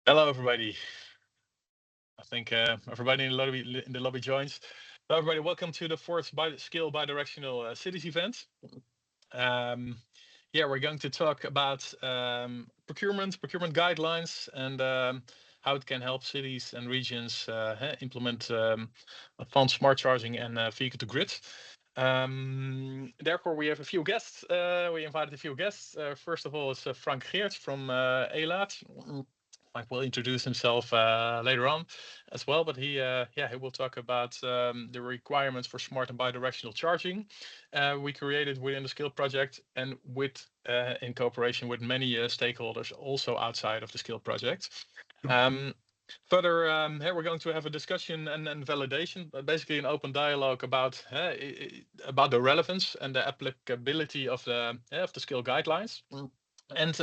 Hello, everybody. I think everybody in the lobby joins. Hello, everybody. Welcome to the fourth Scale Bidirectional Cities event. Yeah, we're going to talk about procurement guidelines, and how it can help cities and regions implement advanced smart charging and vehicle to grid. Therefore, we have a few guests. We invited a few guests. First of all, is Frank Geerts from ELAT. Frank will introduce himself later on as well, but he will talk about the requirements for smart and bidirectional charging we created within the Skill project, and with in cooperation with many stakeholders also outside of the Skill project. Further, here we're going to have a discussion and validation, but basically an open dialogue about the relevance and the applicability of the Skill guidelines. And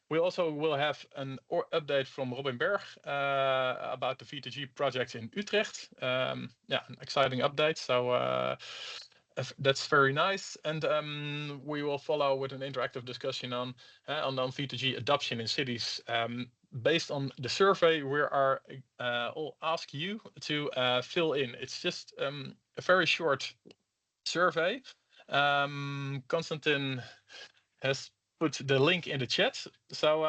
we also will have an update from Robin Berg about the V2G project in Utrecht. An exciting update. So that's very nice. And we will follow with an interactive discussion on V2G adoption in cities. Based on the survey, we are all ask you to fill in. It's just a very short survey. Konstantin has put the link in the chat. So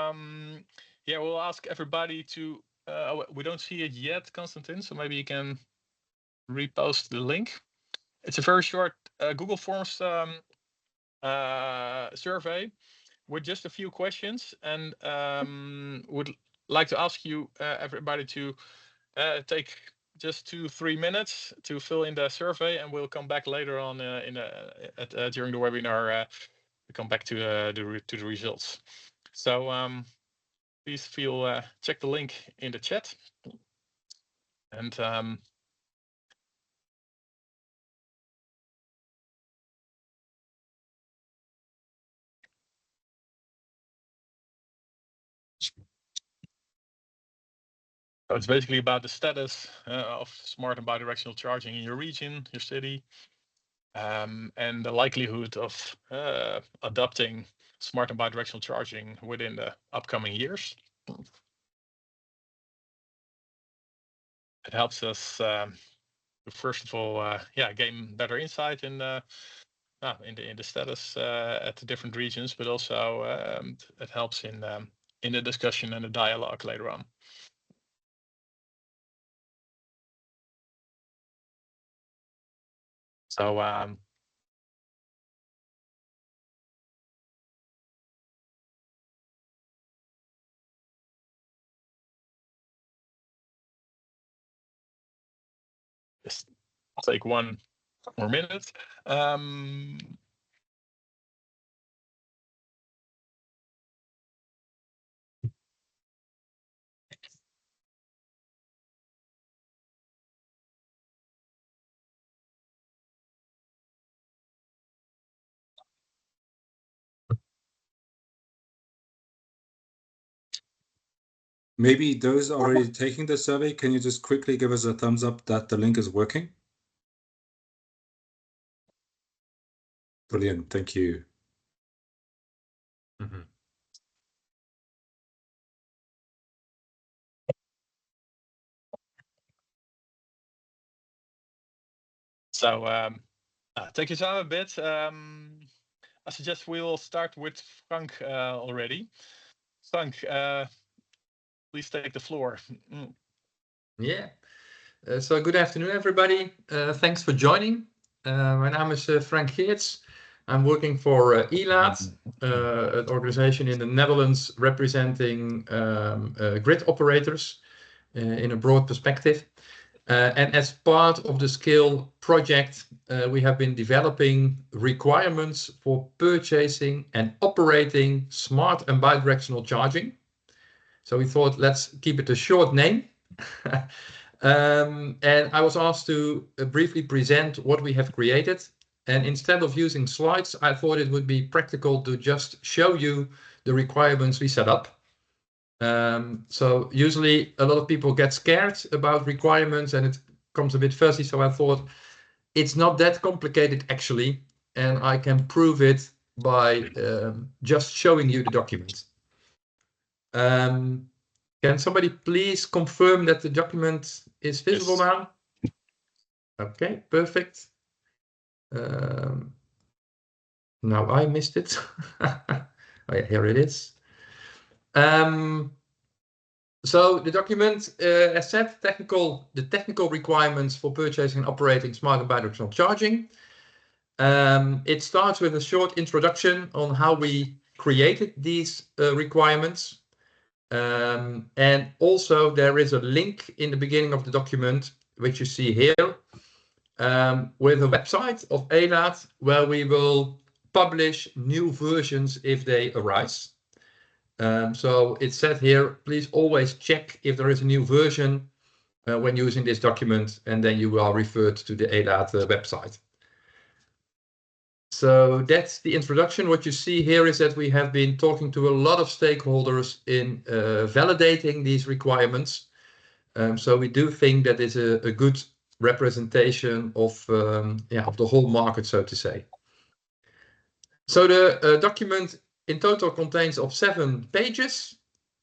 we'll ask everybody to. We don't see it yet, Konstantin. So maybe you can repost the link. It's a very short Google Forms survey with just a few questions, and would like to ask you everybody to take just 2-3 minutes to fill in the survey, and we'll come back later on during the webinar. We come back to the results. So please feel check the link in the chat, and so it's basically about the status of smart and bidirectional charging in your region, your city, and the likelihood of adopting smart and bidirectional charging within the upcoming years. It helps us to first of all, gain better insight in the status at the different regions, but also it helps in the discussion and the dialogue later on. So just take 1 more minute. Maybe those already taking the survey, can you just quickly give us a thumbs up that the link is working? Brilliant, thank you. So take your time a bit. I suggest we will start with Frank already. Frank, please take the floor. Yeah. So good afternoon, everybody. Thanks for joining. My name is Frank Geerts. I'm working for ELAT, an organization in the Netherlands representing grid operators in a broad perspective. And as part of the Scale project, we have been developing requirements for purchasing and operating smart and bidirectional charging. So we thought, let's keep it a short name. And I was asked to briefly present what we have created. And instead of using slides, I thought it would be practical to just show you the requirements we set up. So usually a lot of people get scared about requirements and it comes a bit fuzzy. So I thought it's not that complicated actually, and I can prove it by just showing you the document. Can somebody please confirm that the document is visible now? Okay, perfect. Now I missed it. Oh, yeah, here it is. So the document, as said, the technical requirements for purchasing and operating smart and bidirectional charging. It starts with a short introduction on how we created these requirements. And also there is a link in the beginning of the document, which you see here, with a website of ELAT, where we will publish new versions if they arise. So it's said here, please always check if there is a new version when using this document, and then you are referred to the ELAT website. So that's the introduction. What you see here is that we have been talking to a lot of stakeholders in validating these requirements. So we do think that is a good representation of the whole market, so to say. So the document in total contains of 7 pages,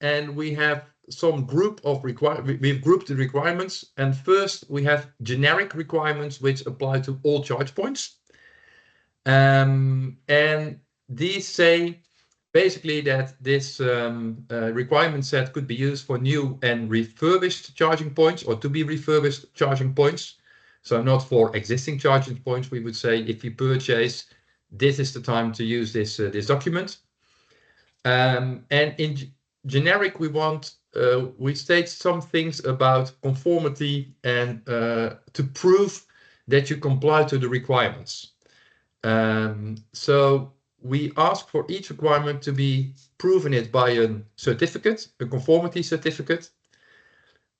and we have some group of we've grouped the requirements. And first we have generic requirements which apply to all charge points. And these say basically that this requirement set could be used for new and refurbished charging points, or to be refurbished charging points. So not for existing charging points. We would say if you purchase, this is the time to use this document. And in generic, we state some things about conformity and to prove that you comply to the requirements. So we ask for each requirement to be proven it by a certificate, a conformity certificate.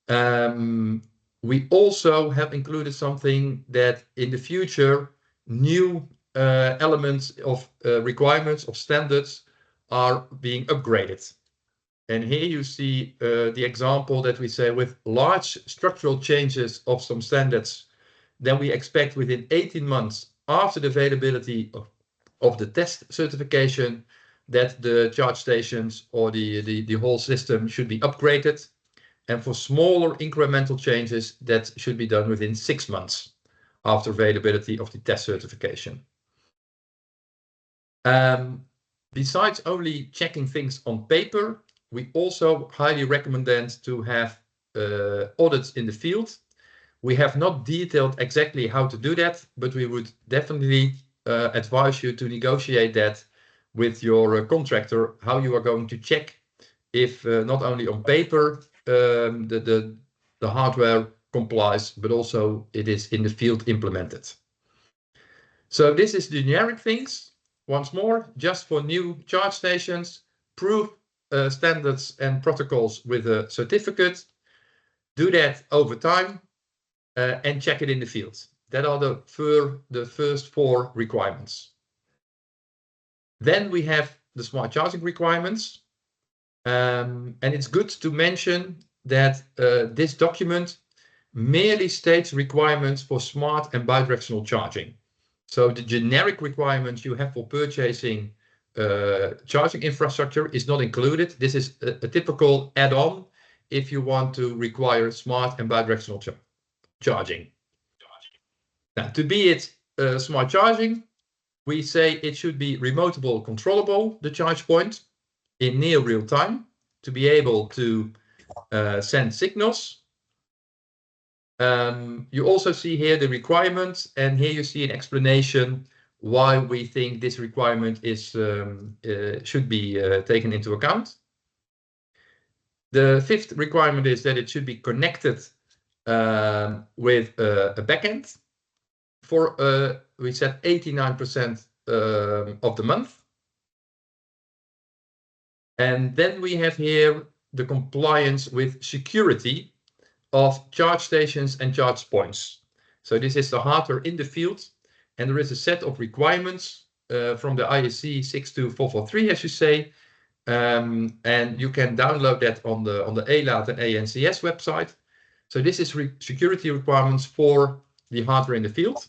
We also have included something that in the future, new elements of requirements of standards are being upgraded. And here you see the example that we say with large structural changes of some standards, then we expect within 18 months after the availability of the test certification that the charge stations or the whole system should be upgraded. And for smaller incremental changes, that should be done within 6 months after availability of the test certification. Besides only checking things on paper, we also highly recommend to have audits in the field. We have not detailed exactly how to do that, but we would definitely advise you to negotiate that with your contractor, how you are going to check if not only on paper the hardware complies, but also it is in the field implemented. So this is the generic things. Once more, just for new charge stations, prove standards and protocols with a certificate. Do that over time and check it in the field. That are the first 4 requirements. Then we have the smart charging requirements. And it's good to mention that this document merely states requirements for smart and bidirectional charging. So the generic requirements you have for purchasing charging infrastructure is not included. This is a typical add-on if you want to require smart and bidirectional charging. Now, to be it smart charging, we say it should be remotable, controllable, the charge point, in near real time, to be able to send signals. You also see here the requirements, and here you see an explanation why we think this requirement is should be taken into account. The 5th requirement is that it should be connected with a backend for we said 89% of the month. And then we have here the compliance with security of charge stations and charge points. So this is the hardware in the field, and there is a set of requirements from the IEC 62443, as you say, and you can download that on the ELAT and ANCS website. So this is security requirements for the hardware in the field.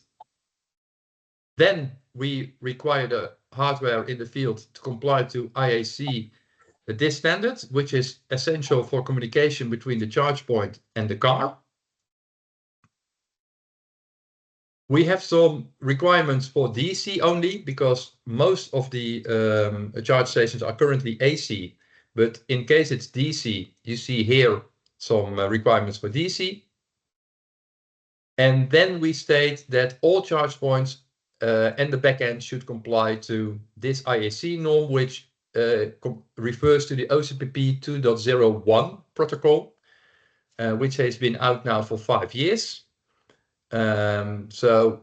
Then we require the hardware in the field to comply to IEC this standard, which is essential for communication between the charge point and the car. We have some requirements for DC only, because most of the charge stations are currently AC. But in case it's DC, you see here some requirements for DC. And then we state that all charge points and the backend should comply to this IAC norm, which refers to the OCPP 2.01 protocol, which has been out now for 5 years. So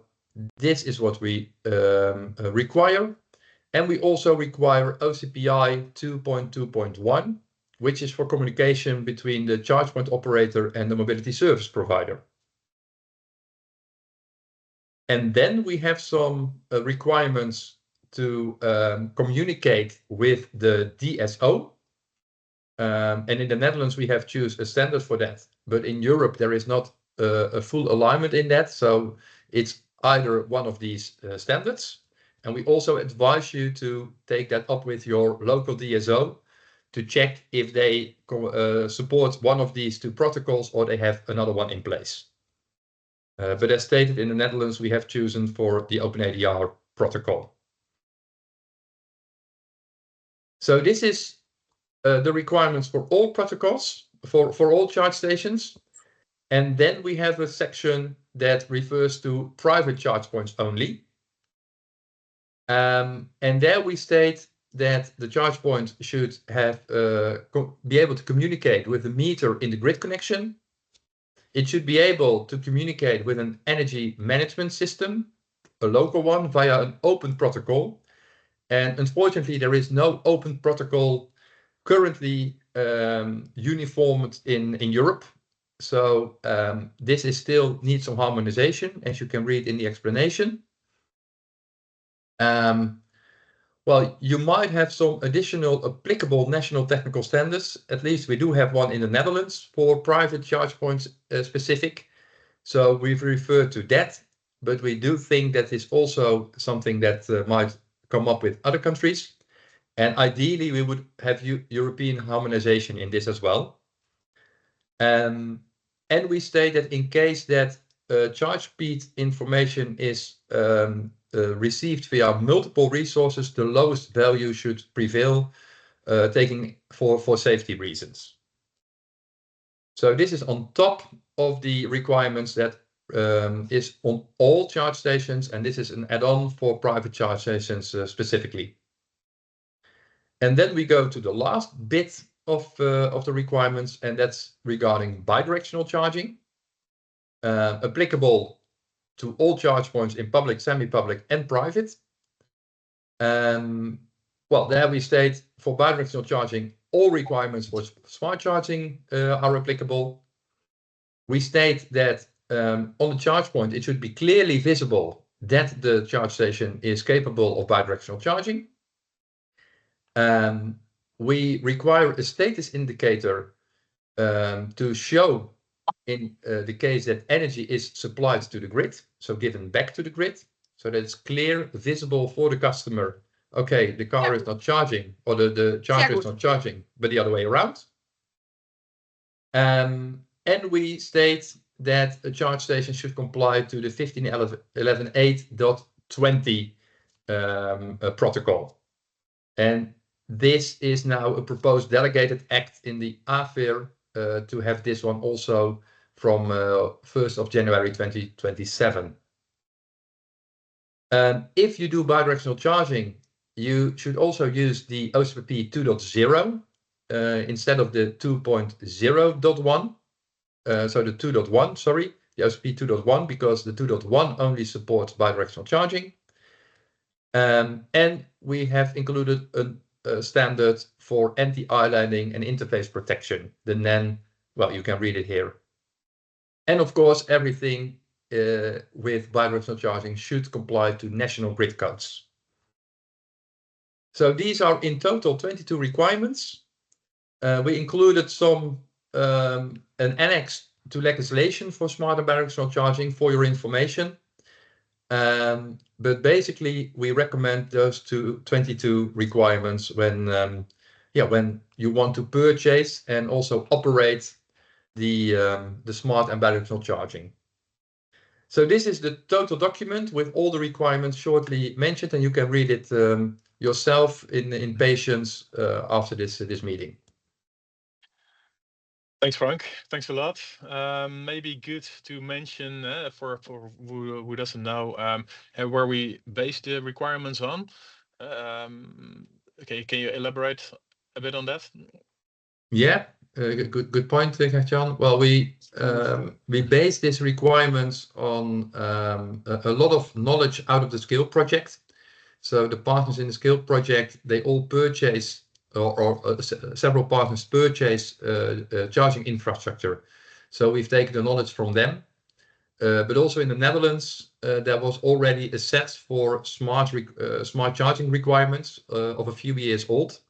this is what we require. And we also require OCPI 2.2.1, which is for communication between the charge point operator and the mobility service provider. And then we have some requirements to communicate with the DSO. And in the Netherlands, we have chosen a standard for that. But in Europe, there is not a full alignment in that. So it's either one of these standards. And we also advise you to take that up with your local DSO to check if they support one of these two protocols or they have another one in place. But as stated, in the Netherlands, we have chosen for the OpenADR protocol. So this is the requirements for all protocols, for all charge stations. And then we have a section that refers to private charge points only. And there we state that the charge point should have be able to communicate with the meter in the grid connection. It should be able to communicate with an energy management system, a local one, via an open protocol. And unfortunately, there is no open protocol currently uniformed in Europe. So this is still needs some harmonization, as you can read in the explanation. Well, you might have some additional applicable national technical standards. At least we do have one in the Netherlands for private charge points specific. So we've referred to that, but we do think that is also something that might come up with other countries. And ideally, we would have European harmonization in this as well. And we state that in case that charge speed information is received via multiple resources, the lowest value should prevail, taking for safety reasons. So this is on top of the requirements that is on all charge stations, and this is an add-on for private charge stations specifically. And then we go to the last bit of the requirements, and that's regarding bidirectional charging, applicable to all charge points in public, semi-public, and private. Well, there we state for bidirectional charging, all requirements for smart charging are applicable. We state that on the charge point, it should be clearly visible that the charge station is capable of bidirectional charging. We require a status indicator to show in the case that energy is supplied to the grid, so given back to the grid, so that it's clear, visible for the customer. Okay, the car is not charging, or the charger is not charging, but the other way around. And we state that a charge station should comply to the 15.11.8.20 protocol. And this is now a proposed delegated act in the AFIR to have this one also from 1st of January 2027. If you do bidirectional charging, you should also use the OCPP 2.0 instead of the 2.0.1. So the 2.1, sorry, the OCPP 2.1, because the 2.1 only supports bidirectional charging. And we have included a standard for anti-islanding and interface protection, the NAN. Well, you can read it here. And of course, everything with bidirectional charging should comply to national grid codes. So these are in total 22 requirements. We included some an annex to legislation for smart and bidirectional charging for your information. But basically, we recommend those 22 requirements when when you want to purchase and also operate the smart and bidirectional charging. So this is the total document with all the requirements shortly mentioned, and you can read it yourself in patience after this meeting. Thanks, Frank. Thanks a lot. Maybe good to mention for who doesn't know where we base the requirements on. Okay, can you elaborate a bit on that? Yeah, good point, Gert-Jan. Well, we base these requirements on a lot of knowledge out of the Scale project. So the partners in the Scale project, they all purchase, or several partners purchase charging infrastructure. So we've taken the knowledge from them. But also in the Netherlands, there was already a set for smart charging requirements of a few years old.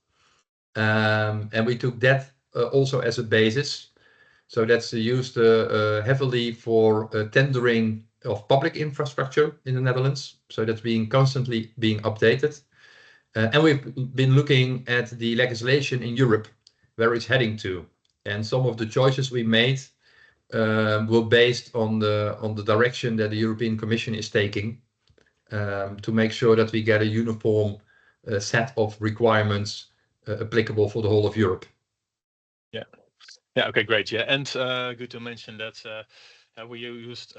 And we took that also as a basis. So that's used heavily for tendering of public infrastructure in the Netherlands. So that's constantly being updated. And we've been looking at the legislation in Europe, where it's heading to. And some of the choices we made were based on the direction that the European Commission is taking to make sure that we get a uniform set of requirements applicable for the whole of Europe. Yeah. Yeah. Okay. Great. Yeah, and good to mention that we used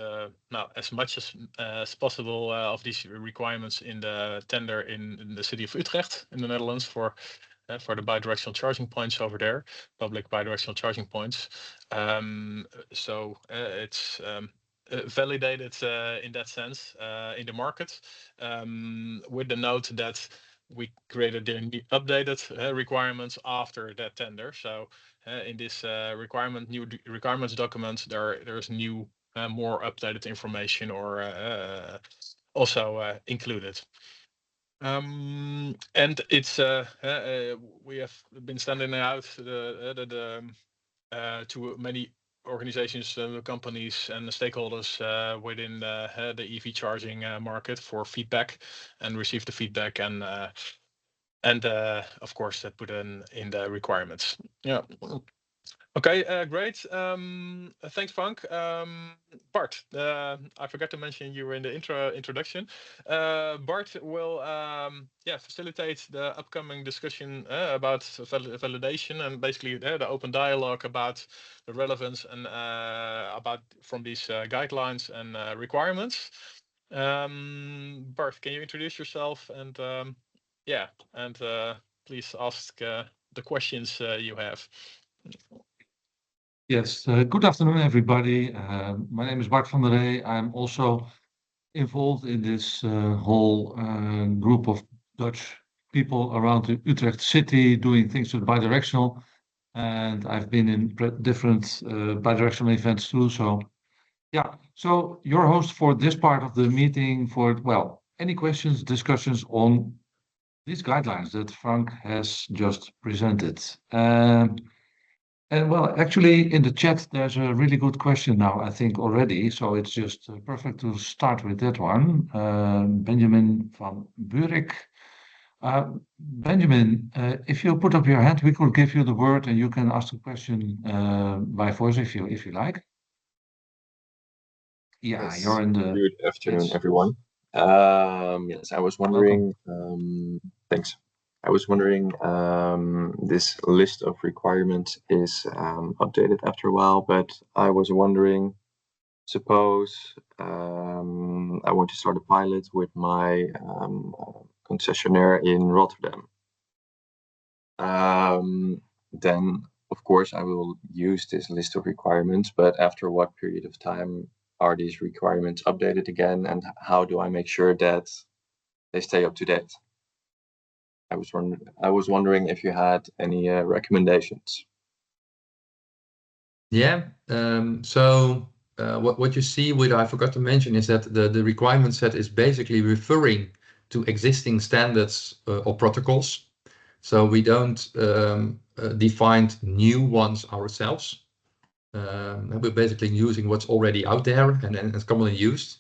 now as much as possible of these requirements in the tender in the city of Utrecht in the Netherlands for the bidirectional charging points over there, public bidirectional charging points. So it's validated in that sense in the market, with the note that we created the updated requirements after that tender. So in this new requirements document, there's new, more updated information or also included. And it's we have been sending out to many organizations, companies, and stakeholders within the EV charging market for feedback, and receive the feedback, and of course put in the requirements. Yeah. Okay, great. Thanks, Frank. Bart, I forgot to mention you were in the introduction. Bart will facilitate the upcoming discussion about validation, and basically the open dialogue about the relevance and about from these guidelines and requirements. Bart, can you introduce yourself and please ask the questions you have. Yes, good afternoon, everybody. My name is Bart van der Rey. I'm also involved in this whole group of Dutch people around the Utrecht city doing things with bidirectional. And I've been in different bidirectional events too. So, yeah, so your host for this part of the meeting for, well, any questions, discussions on these guidelines that Frank has just presented. And well, actually, in the chat, there's a really good question now, I think, already. So it's just perfect to start with that one. Benjamin van Buurik. Benjamin, if you put up your hand, we could give you the word and you can ask the question by voice if you like. Yeah, Yes. you're in the... Good afternoon, everyone. Yes, I was wondering, thanks. I was wondering, this list of requirements is updated after a while, but I was wondering, suppose I want to start a pilot with my concessionaire in Rotterdam. Then, of course, I will use this list of requirements, but after what period of time are these requirements updated again, and how do I make sure that they stay up to date? I was wondering if you had any recommendations. Yeah. So what you see with, I forgot to mention, is that the requirement set is basically referring to existing standards or protocols. So we don't define new ones ourselves. We're basically using what's already out there and it's commonly used.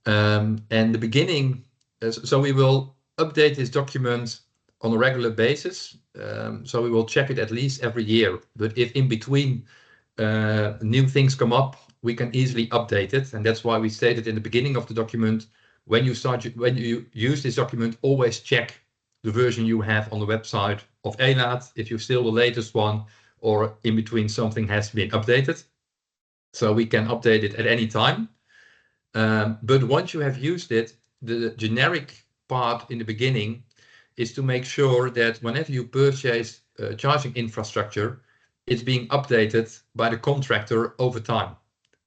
And the beginning, so we will update this document on a regular basis. So we will check it at least every year. But if in between new things come up, we can easily update it. And that's why we stated in the beginning of the document, when you use this document, always check the version you have on the website of ELAT, if you're still the latest one, or in between something has been updated. So we can update it at any time. But once you have used it, the generic part in the beginning is to make sure that whenever you purchase charging infrastructure, it's being updated by the contractor over time.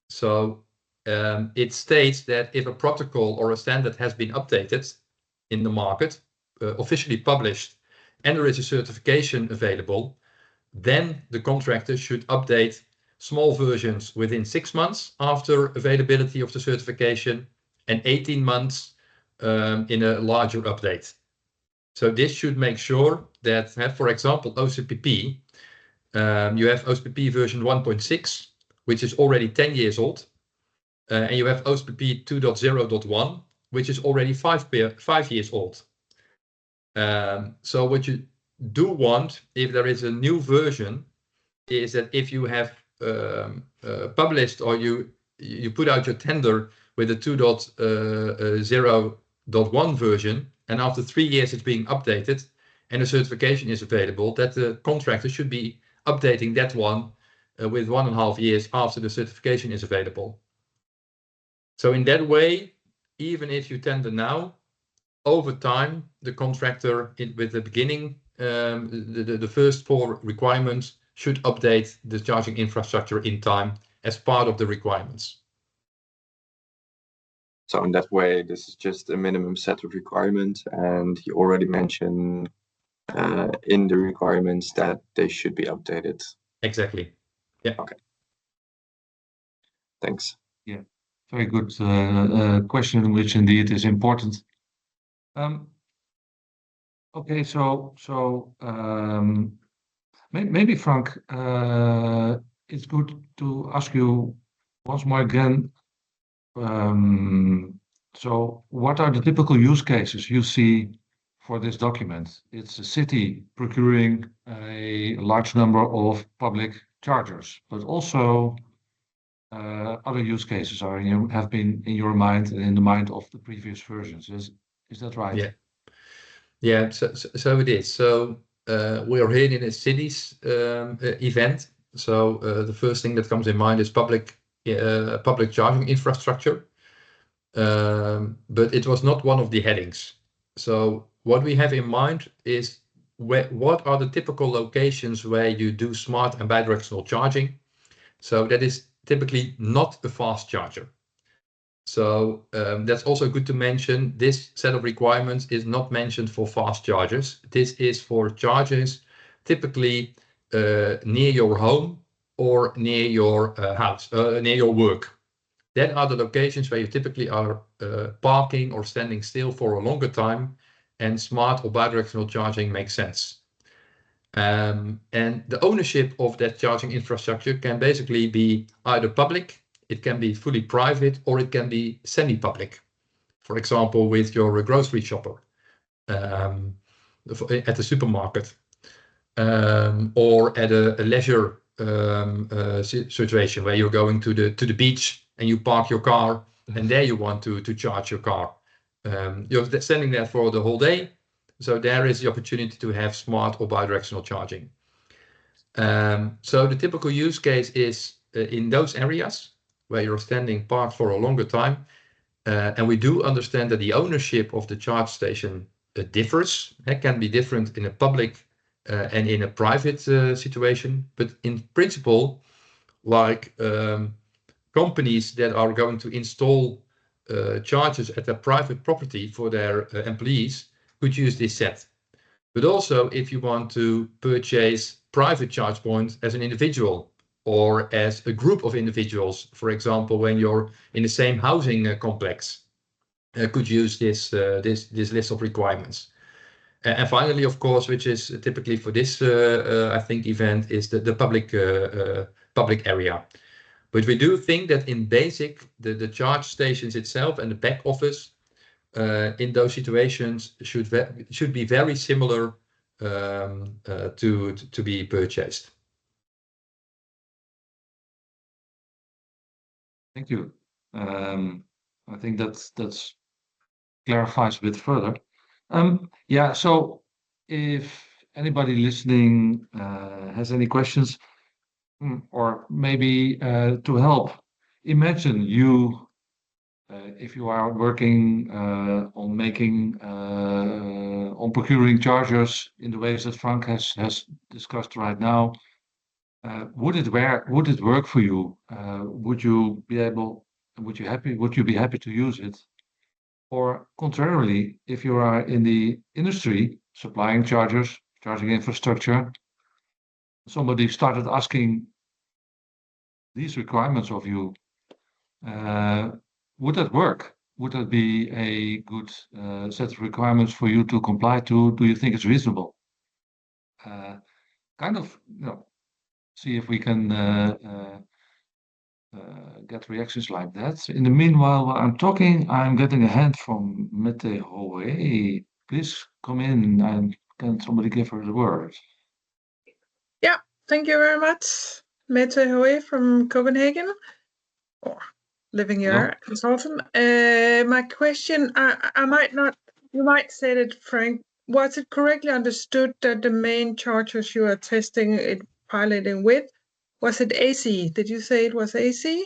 So it states that if a protocol or a standard has been updated in the market, officially published, and there is a certification available, then the contractor should update small versions within 6 months after availability of the certification and 18 months in a larger update. So this should make sure that, for example, OCPP, you have OCPP version 1.6, which is already 10 years old, and you have OCPP 2.0.1, which is already 5 years old. So what you do want, if there is a new version, is that if you have published or you put out your tender with a 2.0.1 version, and after 3 years it's being updated and a certification is available, that the contractor should be updating that one with 1.5 years after the certification is available. So in that way, even if you tender now, over time, the contractor with the beginning, the first 4 requirements should update the charging infrastructure in time as part of the requirements. So in that way, this is just a minimum set of requirements, and you already mentioned in the requirements that they should be updated. Exactly. Yeah. Okay. Thanks. Yeah, very good question, which indeed is important. Okay, so maybe Frank, it's good to ask you once more again. So what are the typical use cases you see for this document? It's a city procuring a large number of public chargers, but also other use cases have been in your mind and in the mind of the previous versions. Is that right? Yeah. Yeah, so it is. So we are here in a cities event. So the first thing that comes in mind is public charging infrastructure. But it was not one of the headings. So what we have in mind is what are the typical locations where you do smart and bidirectional charging. So that is typically not a fast charger. So that's also good to mention. This set of requirements is not mentioned for fast chargers. This is for chargers typically near your home or near your house, near your work. That are the locations where you typically are parking or standing still for a longer time, and smart or bidirectional charging makes sense. And the ownership of that charging infrastructure can basically be either public, it can be fully private, or it can be semi-public. For example, with your grocery shopper at the supermarket, or at a leisure situation where you're going to the beach and you park your car, and there you want to charge your car. You're standing there for the whole day, so there is the opportunity to have smart or bidirectional charging. So the typical use case is in those areas where you're standing parked for a longer time, and we do understand that the ownership of the charge station differs. It can be different in a public and in a private situation, but in principle, like companies that are going to install chargers at their private property for their employees could use this set. But also, if you want to purchase private charge points as an individual or as a group of individuals, for example, when you're in the same housing complex, could use this list of requirements. And finally, of course, which is typically for this, I think, event, is the public area. But we do think that in basic, the charge stations itself and the back office in those situations should be very similar to be purchased. Thank you. I think that's clarifies a bit further. Yeah, so if anybody listening has any questions, or maybe to help, imagine you, if you are working on making on procuring chargers in the ways that Frank has discussed right now. Would it work for you? Would you be happy to use it? Or contrarily, if you are in the industry supplying chargers, charging infrastructure, somebody started asking these requirements of you, would that work? Would that be a good set of requirements for you to comply to? Do you think it's reasonable? Kind of, see if we can get reactions like that. In the meanwhile, while I'm talking, I'm getting a hand from Mette Hohe. Please come in, and can somebody give her the word? Yeah, thank you very much. Mette Hohe from Copenhagen, or living here, consultant. My question, you might say it, Frank, was it correctly understood that the main chargers you are testing it, piloting with, was it AC? Did you say it was AC?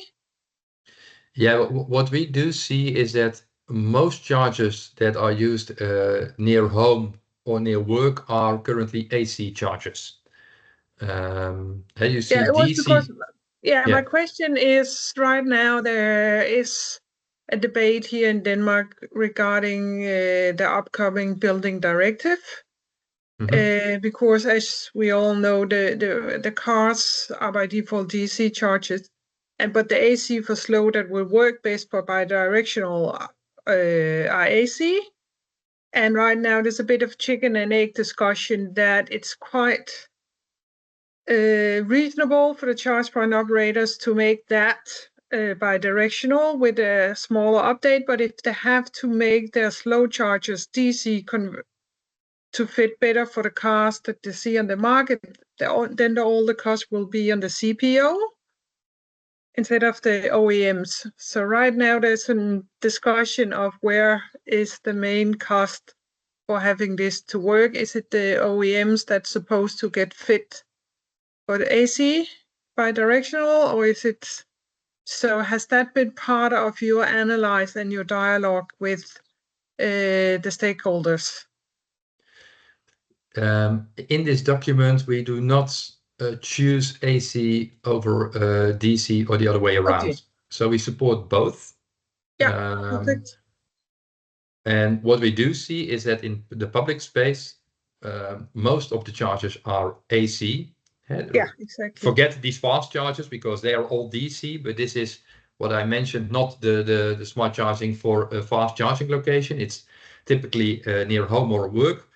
Yeah, what we do see is that most chargers that are used near home or near work are currently AC chargers. You see it was DC. because, my question is, right now there is a debate here in Denmark regarding the upcoming building directive. Because as we all know, the cars are by default DC chargers, but the AC for slow that will work based for bidirectional are AC. And right now there's a bit of chicken and egg discussion that it's quite reasonable for the charge point operators to make that bidirectional with a smaller update, but if they have to make their slow chargers DC to fit better for the cars that they see on the market, then all the cost will be on the CPO instead of the OEMs. So right now there's a discussion of where is the main cost for having this to work. Is it the OEMs that's supposed to get fit for the AC bidirectional, or is it? So has that been part of your analysis and your dialogue with the stakeholders? In this document, we do not choose AC over DC or the other way around. Okay. So we support both. Yeah, perfect. And what we do see is that in the public space, most of the chargers are AC. Yeah, exactly. Forget these fast chargers because they are all DC, but this is what I mentioned, not the smart charging for a fast charging location. It's typically near home or work.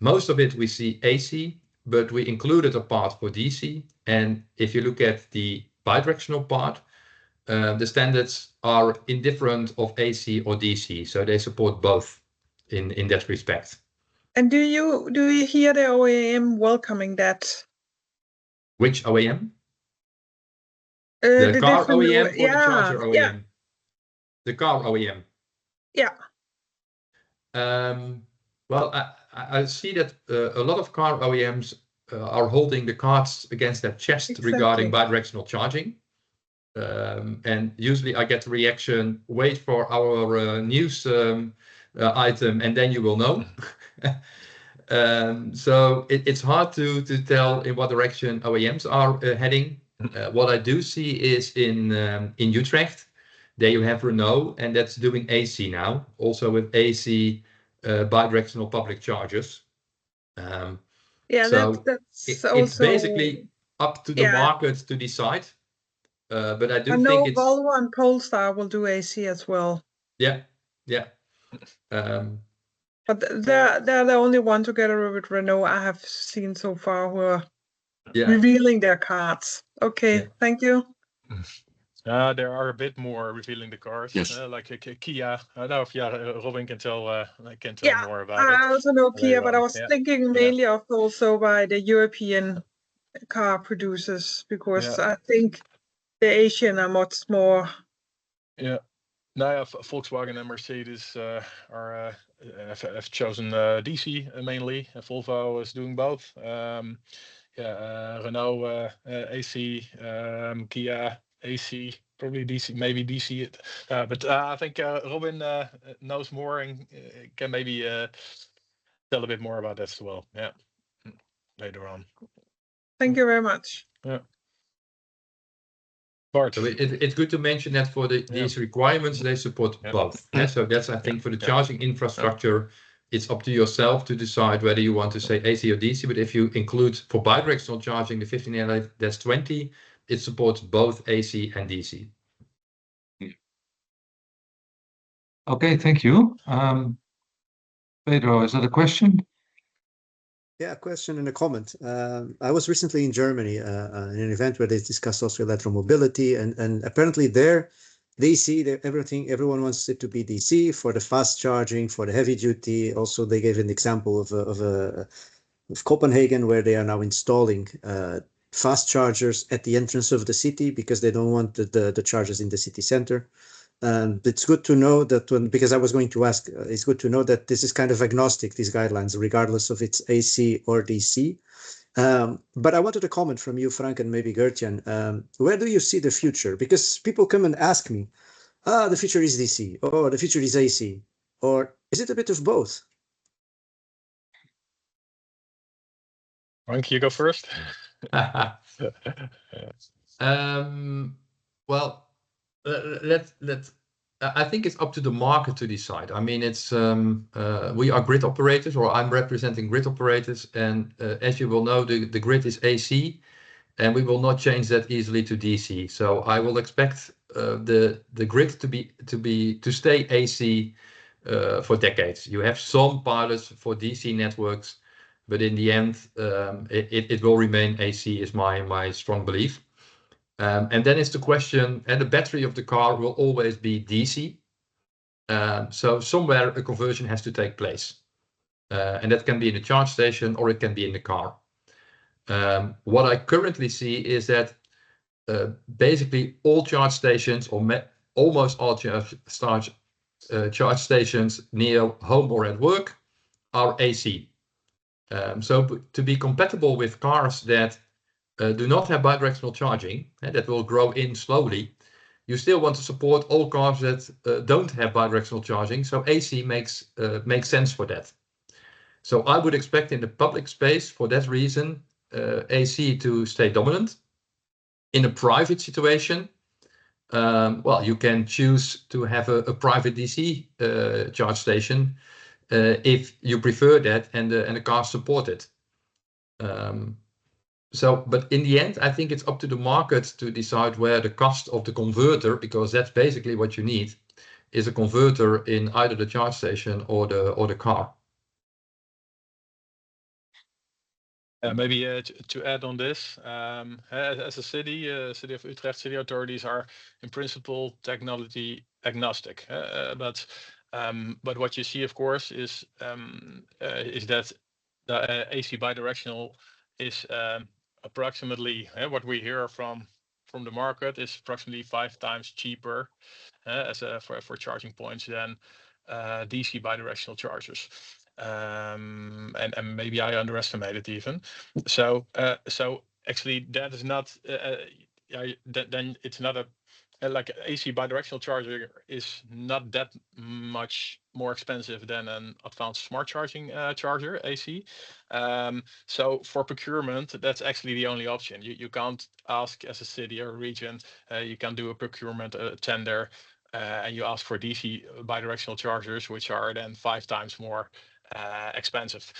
Most of it we see AC, but we included a part for DC. And if you look at the bidirectional part, the standards are indifferent of AC or DC, so they support both in that respect. And do you hear the OEM welcoming that? Which OEM? The car OEM or the charger OEM? Yeah. The car OEM. Yeah. Well, I see that a lot of car OEMs are holding the cards against their chest regarding bidirectional charging. And usually I get the reaction, wait for our news item and then you will know. So it's hard to tell in what direction OEMs are heading. What I do see is in Utrecht, there you have Renault, and that's doing AC now, also with AC bidirectional public chargers. So it's basically up to the market to decide. But I do think it's Volvo and Polestar will do AC as well. Yeah. But they're the only one together with Renault I have seen so far who are revealing their cards. Okay, thank you. There are a bit more revealing the cars, Yes. like a Kia. I don't know if Robin can tell Yeah, more about I it. also know Kia, later but I on. was Yeah. thinking mainly of also by the European car producers, because I think the Asian are much more. Yeah. Now, Volkswagen and Mercedes have chosen DC mainly. Volvo is doing both. Renault AC, Kia AC, probably DC, maybe DC. But I think Robin knows more and can maybe tell a bit more about that as well. Yeah, later on. Thank you very much. Yeah. Bart. So it's good to mention that for these requirements, they support both. So that's, I think, for the charging infrastructure, it's up to yourself to decide whether you want to say AC or DC. But if you include for bidirectional charging the 15L-20, it supports both AC and DC. Okay, thank you. Pedro, is that a question? Yeah, a question and a comment. I was recently in Germany in an event where they discussed also electromobility, and apparently there DC, everyone wants it to be DC for the fast charging, for the heavy duty. Also, they gave an example of Copenhagen, where they are now installing fast chargers at the entrance of the city because they don't want the chargers in the city center. It's good to know that because I was going to ask, it's good to know that this is kind of agnostic, these guidelines, regardless of it's AC or DC. But I wanted a comment from you, Frank, and maybe Gertjan. Where do you see the future? Because people come and ask me, the future is DC, or the future is AC, or is it a bit of both? Frank, you go first. Well, I think it's up to the market to decide. I mean, it's we are grid operators, or I'm representing grid operators, and as you will know, the grid is AC, and we will not change that easily to DC. So I will expect the grid to stay AC for decades. You have some pilots for DC networks, but in the end, it will remain AC, is my strong belief. And then it's the question, and the battery of the car will always be DC. So somewhere a conversion has to take place. And that can be in a charge station or it can be in the car. What I currently see is that basically all charge stations, or almost all charge stations near home or at work, are AC. So to be compatible with cars that do not have bidirectional charging, and that will grow in slowly, you still want to support all cars that don't have bidirectional charging. So AC makes sense for that. So I would expect in the public space, for that reason, AC to stay dominant. In a private situation, well, you can choose to have a private DC charge station if you prefer that, and the cars support it. But in the end, I think it's up to the market to decide where the cost of the converter, because that's basically what you need, is a converter in either the charge station or the car. Maybe to add on this, as a city of Utrecht, city authorities are in principle technology agnostic. But what you see, of course, is that the AC bidirectional is approximately what we hear from the market is approximately 5 times cheaper for charging points than DC bidirectional chargers. And maybe I underestimated even. So actually that is not then it's not a like AC bidirectional charger is not that much more expensive than an advanced smart charging charger AC. So for procurement, that's actually the only option. You can't ask as a city or region, you can do a procurement tender and you ask for DC bidirectional chargers, which are then 5 times more expensive.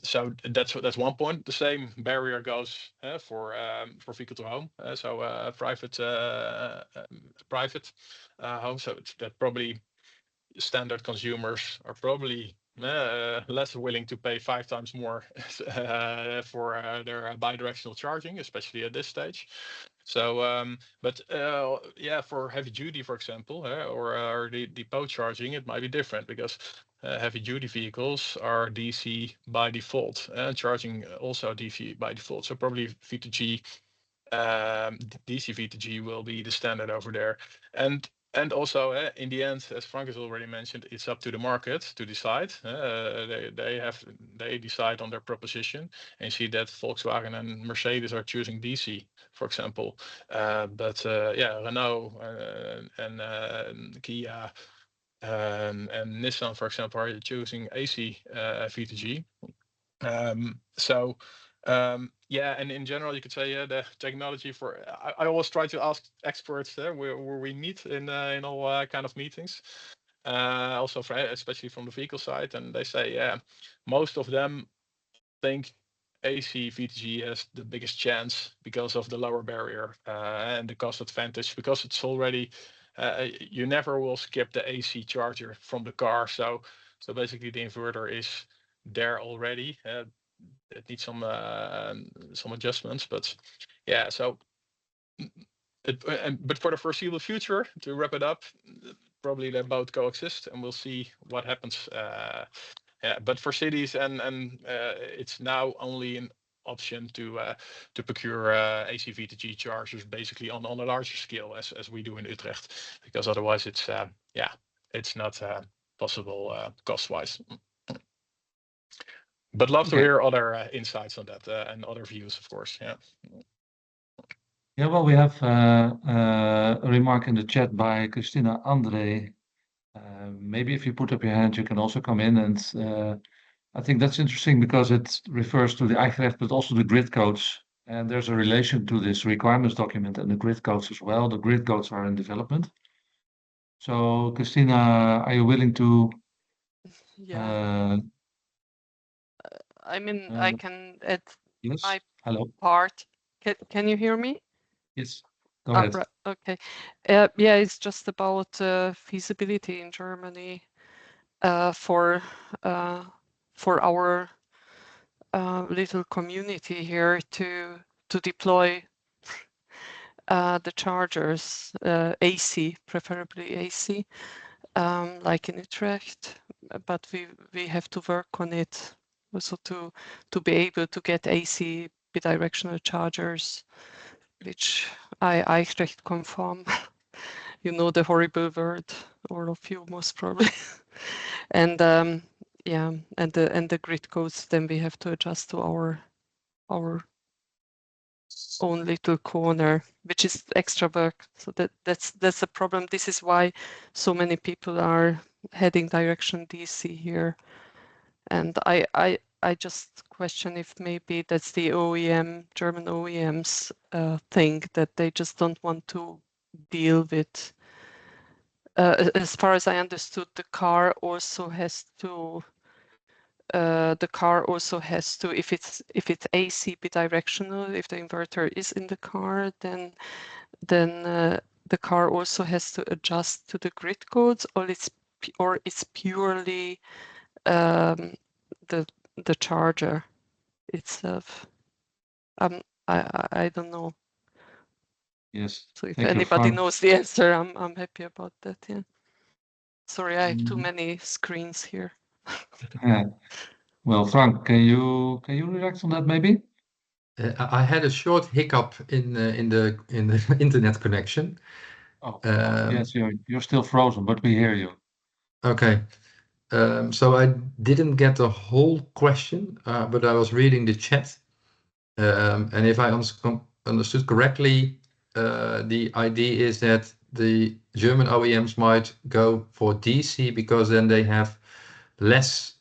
So that's one point. The same barrier goes for vehicle to home. So private home. So that probably standard consumers are probably less willing to pay 5 times more for their bidirectional charging, especially at this stage. So, but yeah, for heavy duty, for example, or the depot charging, it might be different because heavy duty vehicles are DC by default, and charging also DC by default. So probably V2G, DC V2G will be the standard over there. And also, in the end, as Frank has already mentioned, it's up to the market to decide. They decide on their proposition, and see that Volkswagen and Mercedes are choosing DC, for example. But yeah, Renault and Kia and Nissan, for example, are choosing AC V2G. So yeah, and in general, you could say the technology for. I always try to ask experts where we meet in all kind of meetings. Also, especially from the vehicle side, and they say, yeah, most of them think AC V2G has the biggest chance because of the lower barrier and the cost advantage, because it's already you never will skip the AC charger from the car. So basically the inverter is there already. It needs some adjustments, but yeah. So, but for the foreseeable future, to wrap it up, probably they both coexist, and we'll see what happens. Yeah, but for cities and it's now only an option to procure AC V2G chargers basically on a larger scale as we do in Utrecht, because otherwise it's yeah, it's not possible cost wise. But love to hear other insights on that and other views, of course. Yeah. Yeah, well, we have a remark in the chat by Christina Andre. Maybe if you put up your hand, you can also come in. And I think that's interesting because it refers to the Eichrecht, but also the grid codes. And there's a relation to this requirements document and the grid codes as well. The grid codes are in development. So, Christina, are you willing to? Yeah. I mean, I can add Yes. my Hello. part. Can you hear me? Yes. Go ahead. Right. Okay. Yeah, it's just about feasibility in Germany for our little community here to deploy the chargers, AC, preferably AC, like in Utrecht. But we have to work on it also to be able to get AC bidirectional chargers, which Eichrecht conform. You know the horrible word, all of you most probably. And yeah, and the grid codes, then we have to adjust to our own little corner, which is extra work. So that's a problem. This is why so many people are heading direction DC here. And I just question if maybe that's the German OEMs thing, that they just don't want to deal with. As far as I understood, the car also has to, if it's AC bidirectional, if the inverter is in the car, then the car also has to adjust to the grid codes, or it's purely the charger itself. I don't know. Yes. So if Thank you, anybody Frank. knows the answer, I'm happy about that. Yeah. Sorry, I have too many screens here. Yeah. Well, Frank, can you react on that maybe? I had a short hiccup in the internet connection. Oh, yes, you're still frozen, but we hear you. Okay. So I didn't get the whole question, but I was reading the chat. And if I understood correctly, the idea is that the German OEMs might go for DC because then they have less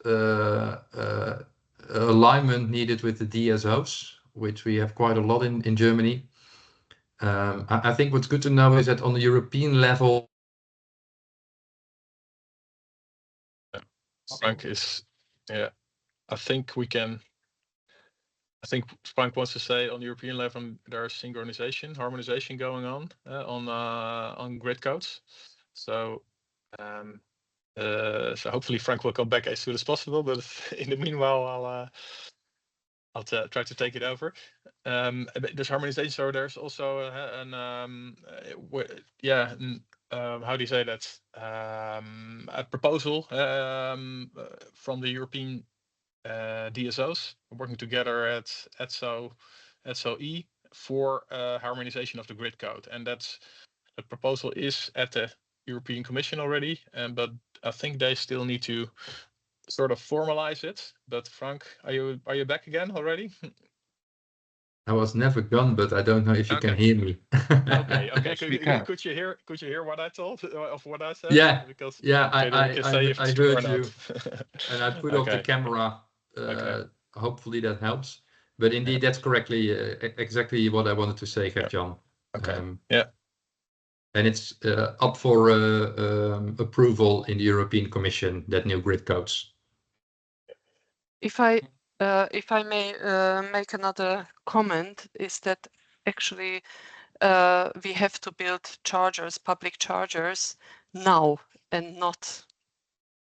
alignment needed with the DSOs, which we have quite a lot in Germany. I think what's good to know is that on the European level, Frank is, yeah, I think Frank wants to say on European level there's synchronization, harmonization going on grid codes. So So hopefully Frank will come back as soon as possible. But in the meanwhile, I'll try to take it over. There's harmonization. So there's also how do you say that? A proposal from the European DSOs working together at SOE for harmonization of the grid code, and the proposal is at the European Commission already, but I think they still need to sort of formalize it. But Frank, are you back again already? I was never gone, but I don't know if you can hear me. Okay. Yes, we can. Could you hear what I told of what I said? Yeah, Because I heard you, and I put off the Okay. camera. Hopefully that helps. But indeed, that's correctly exactly what I wanted to say, Gert-Jan. Okay. And it's up for approval in the European Commission, that new grid codes. If I may make another comment, is that actually we have to build chargers, public chargers, now and not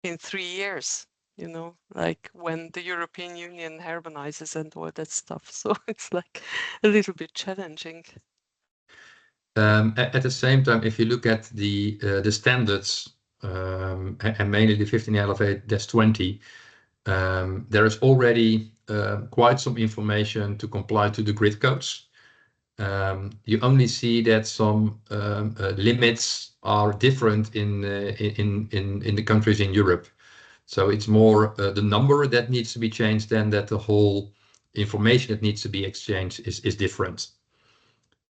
in 3 years. You know, like when the European Union harmonizes and all that stuff. So it's like a little bit challenging. At the same time, if you look at the standards, and mainly the 15LFA-20, there is already quite some information to comply to the grid codes. You only see that some limits are different in the countries in Europe. So it's more the number that needs to be changed than that the whole information that needs to be exchanged is different.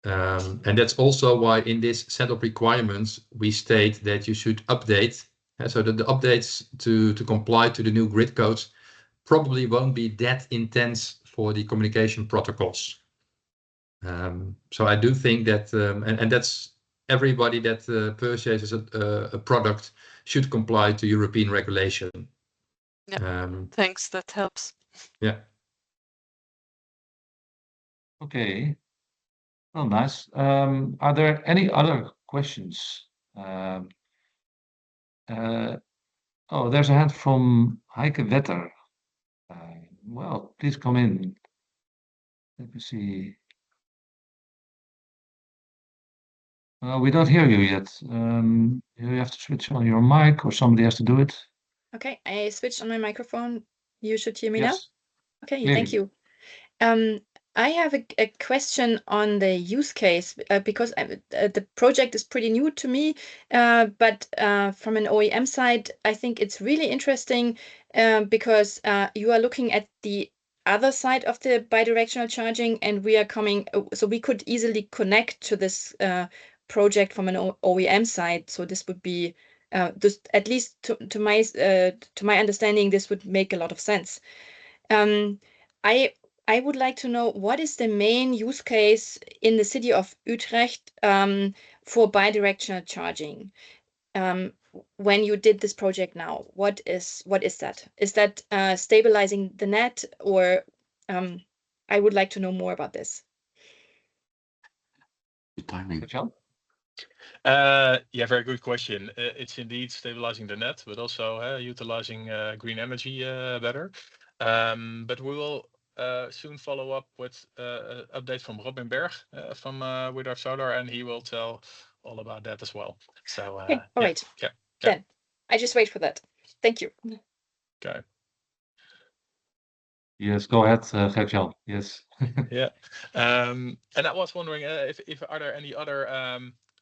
And that's also why in this set of requirements, we state that you should update, so that the updates to comply to the new grid codes probably won't be that intense for the communication protocols. So I do think that, and that's everybody that purchases a product should comply to European regulation. Yeah, thanks, that helps. Yeah. Okay. Oh, nice. Are there any other questions? Oh, there's a hand from Heike Wetter. Well, please come in. Let me see. We don't hear you yet. You have to switch on your mic, or somebody has to do it. Okay, I switched on my microphone. You should hear me Yes. now? Okay, Clearly. thank you. I have a question on the use case because the project is pretty new to me, but from an OEM side, I think it's really interesting because you are looking at the other side of the bidirectional charging, and we are coming, so we could easily connect to this project from an OEM side. So this would be this, at least to my understanding, this would make a lot of sense. I would like to know, what is the main use case in the city of Utrecht for bidirectional charging? When you did this project now, what is that? Is that stabilizing the net, or I would like to know more about this. The timing. Yeah, very good question. It's indeed stabilizing the net, but also utilizing green energy better. But we will soon follow up with an update from Robin Berg from with our solar, and he will tell all about that as well. So Okay, all right. Then I just wait for that. Thank you. Okay. Yes, go ahead, Gert-Jan. Yes. Yeah. And I was wondering if are there any other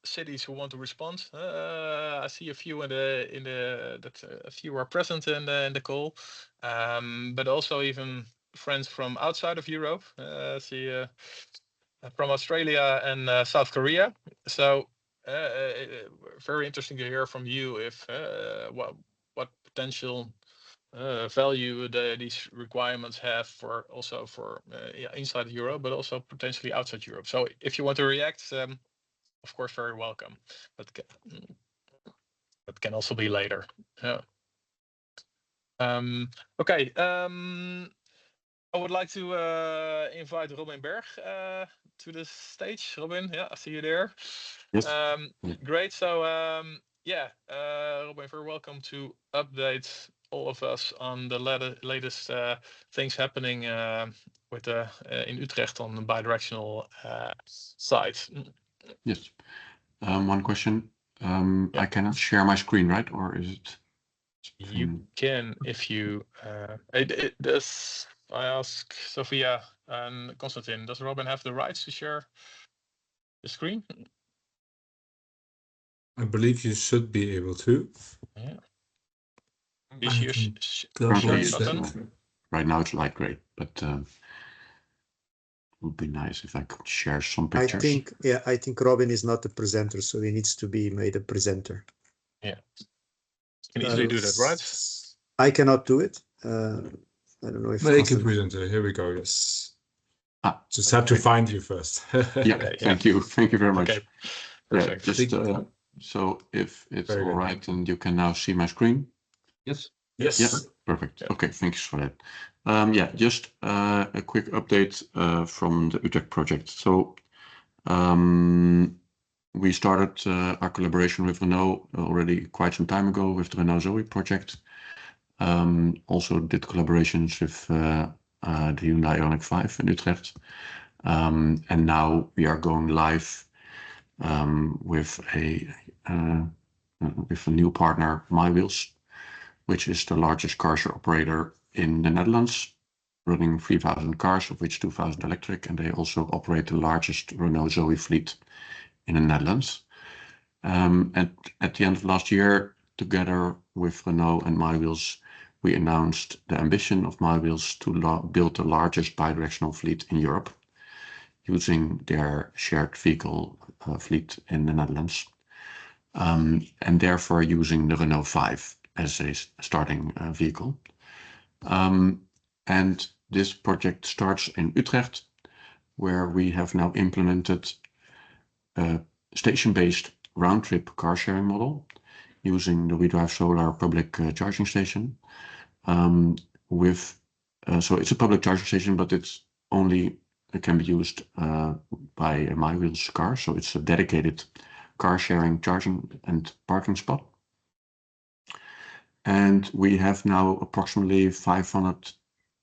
cities who want to respond? I see a few a few are present in the call, but also even friends from outside of Europe. I see from Australia and South Korea. So very interesting to hear from you if what potential value these requirements have for inside Europe, but also potentially outside Europe. So if you want to react, of course, very welcome. But that can also be later. Yeah. Okay. I would like to invite Robin Berg to the stage. Robin, yeah, I see you there. Yes. Great. So yeah, Robin, very welcome to update all of us on the latest things happening with in Utrecht on the bidirectional side. Yes. One question. I cannot share my screen, right? Or is it? You can if you. Does I ask Sophia and Konstantin? Does Robin have the rights to share the screen? I believe you should be able to. Yeah. I Is your can Double share check. button? Right now it's light gray, but it would be nice if I could share some pictures. I think Robin is not the presenter, so he needs to be made a presenter. Yeah. You can easily do that, right? I cannot do it. I don't know if Make a presenter. Here we go. Yes. Just have to find you first. Yeah. Thank you. Thank you very much. Okay. Perfect. Yeah, just so if it's all right, and you can now see my screen. Yes. Yes. Yeah. Perfect. Okay. Thanks for that. Yeah. Just a quick update from the Utrecht project. So we started our collaboration with Renault already quite some time ago with the Renault Zoe project. Also did collaborations with the Hyundai Ioniq 5 in Utrecht. And now we are going live with a new partner, MyWheels, which is the largest car share operator in the Netherlands, running 3,000 cars, of which 2,000 electric, and they also operate the largest Renault Zoe fleet in the Netherlands. And at the end of last year, together with Renault and MyWheels, we announced the ambition of MyWheels to build the largest bidirectional fleet in Europe, using their shared vehicle fleet in the Netherlands, and therefore using the Renault 5 as a starting vehicle. And this project starts in Utrecht, where we have now implemented a station-based round-trip car sharing model using the WeDrive Solar public charging station. So it's a public charging station, but it can be used by a MyWheels car. So it's a dedicated car sharing, charging and parking spot. And we have now approximately 500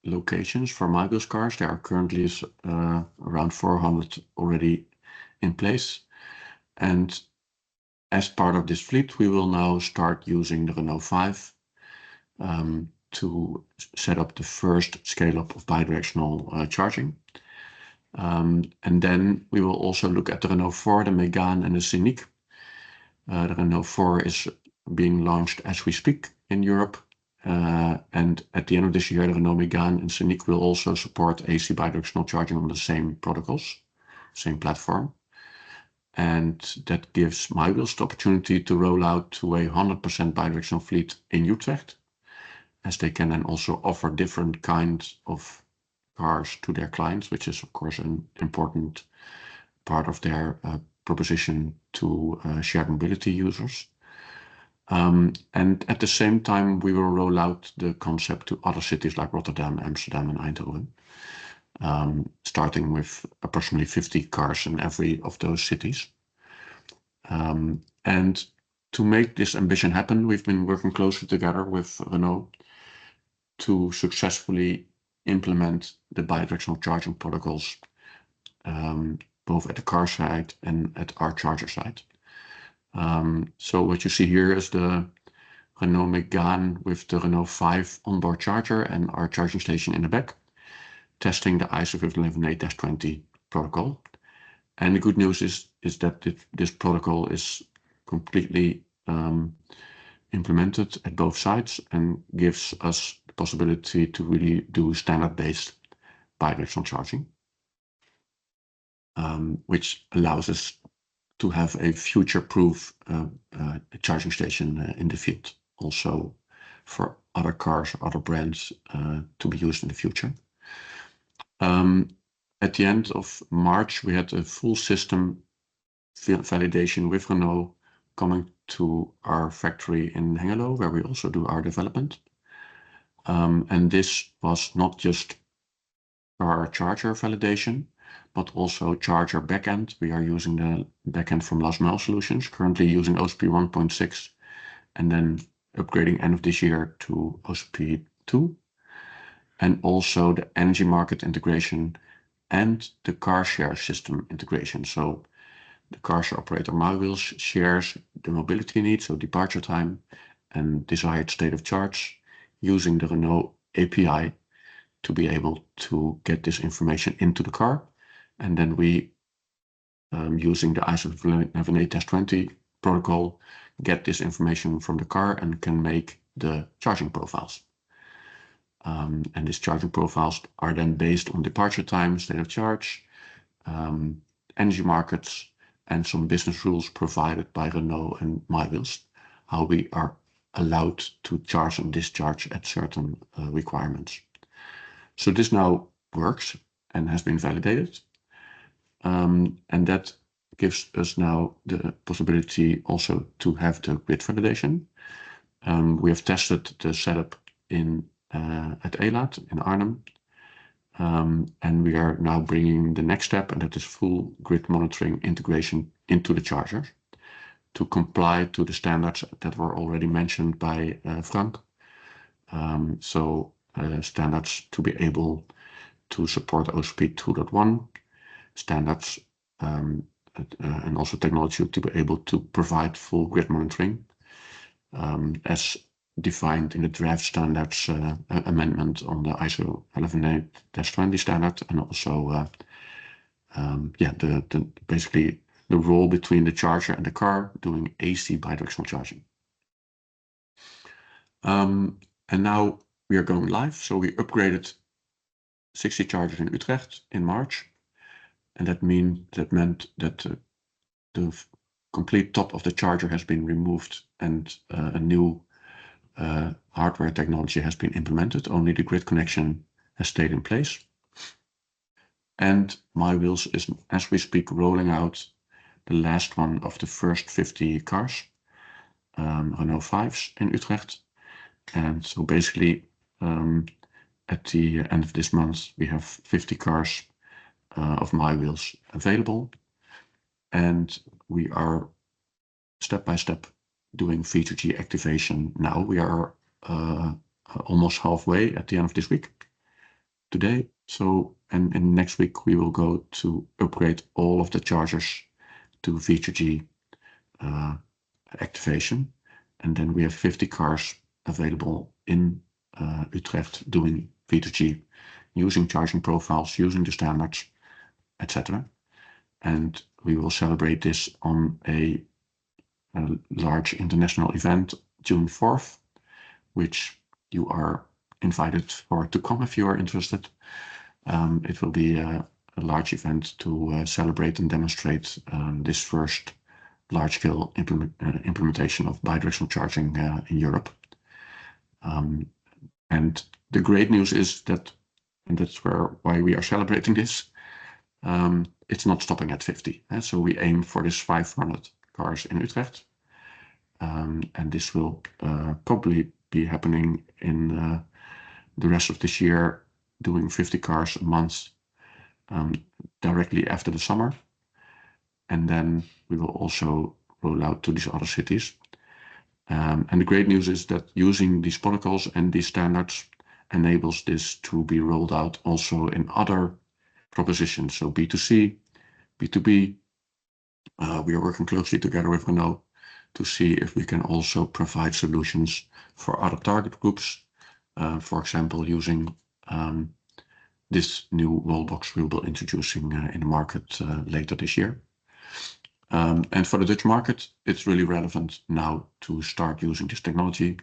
locations for MyWheels cars. There are currently around 400 already in place. And as part of this fleet, we will now start using the Renault 5 to set up the first scale-up of bidirectional charging. And then we will also look at the Renault 4, the Megane and the Scenic. The Renault 4 is being launched as we speak in Europe. And at the end of this year, the Renault Megane and Scenic will also support AC bidirectional charging on the same protocols, same platform. And that gives MyWheels the opportunity to roll out to a 100% bidirectional fleet in Utrecht, as they can then also offer different kinds of cars to their clients, which is of course an important part of their proposition to shared mobility users. And at the same time, we will roll out the concept to other cities like Rotterdam, Amsterdam, and Eindhoven, starting with approximately 50 cars in every of those cities. And to make this ambition happen, we've been working closely together with Renault to successfully implement the bidirectional charging protocols, both at the car side and at our charger side. So what you see here is the Renault Megane with the Renault 5 onboard charger and our charging station in the back, testing the ISO 15118-20 protocol. And the good news is that this protocol is completely implemented at both sides and gives us the possibility to really do standard-based bidirectional charging, which allows us to have a future-proof charging station in the field, also for other cars or other brands to be used in the future. At the end of March, we had a full system validation with Renault coming to our factory in Hengelo, where we also do our development. And this was not just our charger validation, but also charger backend. We are using the backend from Last Mile Solutions, currently using OSP 1.6 and then upgrading end of this year to OCP 2, and also the energy market integration and the car share system integration. So the car share operator MyWheels shares the mobility needs, so departure time and desired state of charge, using the Renault API to be able to get this information into the car. And then we, using the ISO 118-20 protocol, get this information from the car and can make the charging profiles. And these charging profiles are then based on departure time, state of charge, energy markets, and some business rules provided by Renault and MyWheels, how we are allowed to charge and discharge at certain requirements. So this now works and has been validated. And that gives us now the possibility also to have the grid validation. We have tested the setup at Eelaat in Arnhem. And we are now bringing the next step, and that is full grid monitoring integration into the charger to comply to the standards that were already mentioned by Frank. So standards to be able to support OCP 2.1 standards, and also technology to be able to provide full grid monitoring as defined in the draft standards amendment on the ISO 118-20 standard, and also basically the role between the charger and the car doing AC bidirectional charging. And now we are going live. So we upgraded 60 chargers in Utrecht in March, and that meant that the complete top of the charger has been removed and a new hardware technology has been implemented. Only the grid connection has stayed in place. And MyWheels is, as we speak, rolling out the last one of the first 50 cars, Renault 5s in Utrecht. And so basically, at the end of this month, we have 50 cars of MyWheels available. And we are step by step doing V2G activation now. We are almost halfway at the end of this week today. So, and next week we will go to upgrade all of the chargers to V2G activation. And then we have 50 cars available in Utrecht doing V2G, using charging profiles, using the standards, etc. And we will celebrate this on a large international event, June 4th, which you are invited for to come if you are interested. It will be a large event to celebrate and demonstrate this first large-scale implementation of bidirectional charging in Europe. And the great news is that, and that's why we are celebrating this, it's not stopping at 50. So we aim for this 500 cars in Utrecht. And this will probably be happening in the rest of this year, doing 50 cars a month directly after the summer. And then we will also roll out to these other cities. And the great news is that using these protocols and these standards enables this to be rolled out also in other propositions. So B2C, B2B, we are working closely together with Renault to see if we can also provide solutions for other target groups. For example, using this new wallbox we will be introducing in the market later this year. And for the Dutch market, it's really relevant now to start using this technology,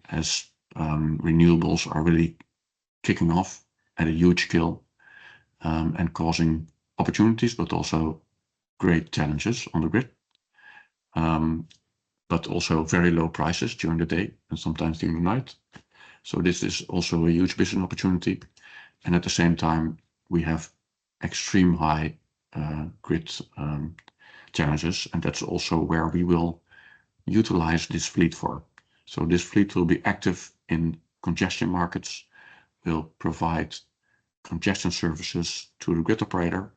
as renewables are really kicking off at a huge scale and causing opportunities, but also great challenges on the grid. But also very low prices during the day and sometimes during the night. So this is also a huge business opportunity. And at the same time, we have extreme high grid challenges. And that's also where we will utilize this fleet for. So this fleet will be active in congestion markets, will provide congestion services to the grid operator,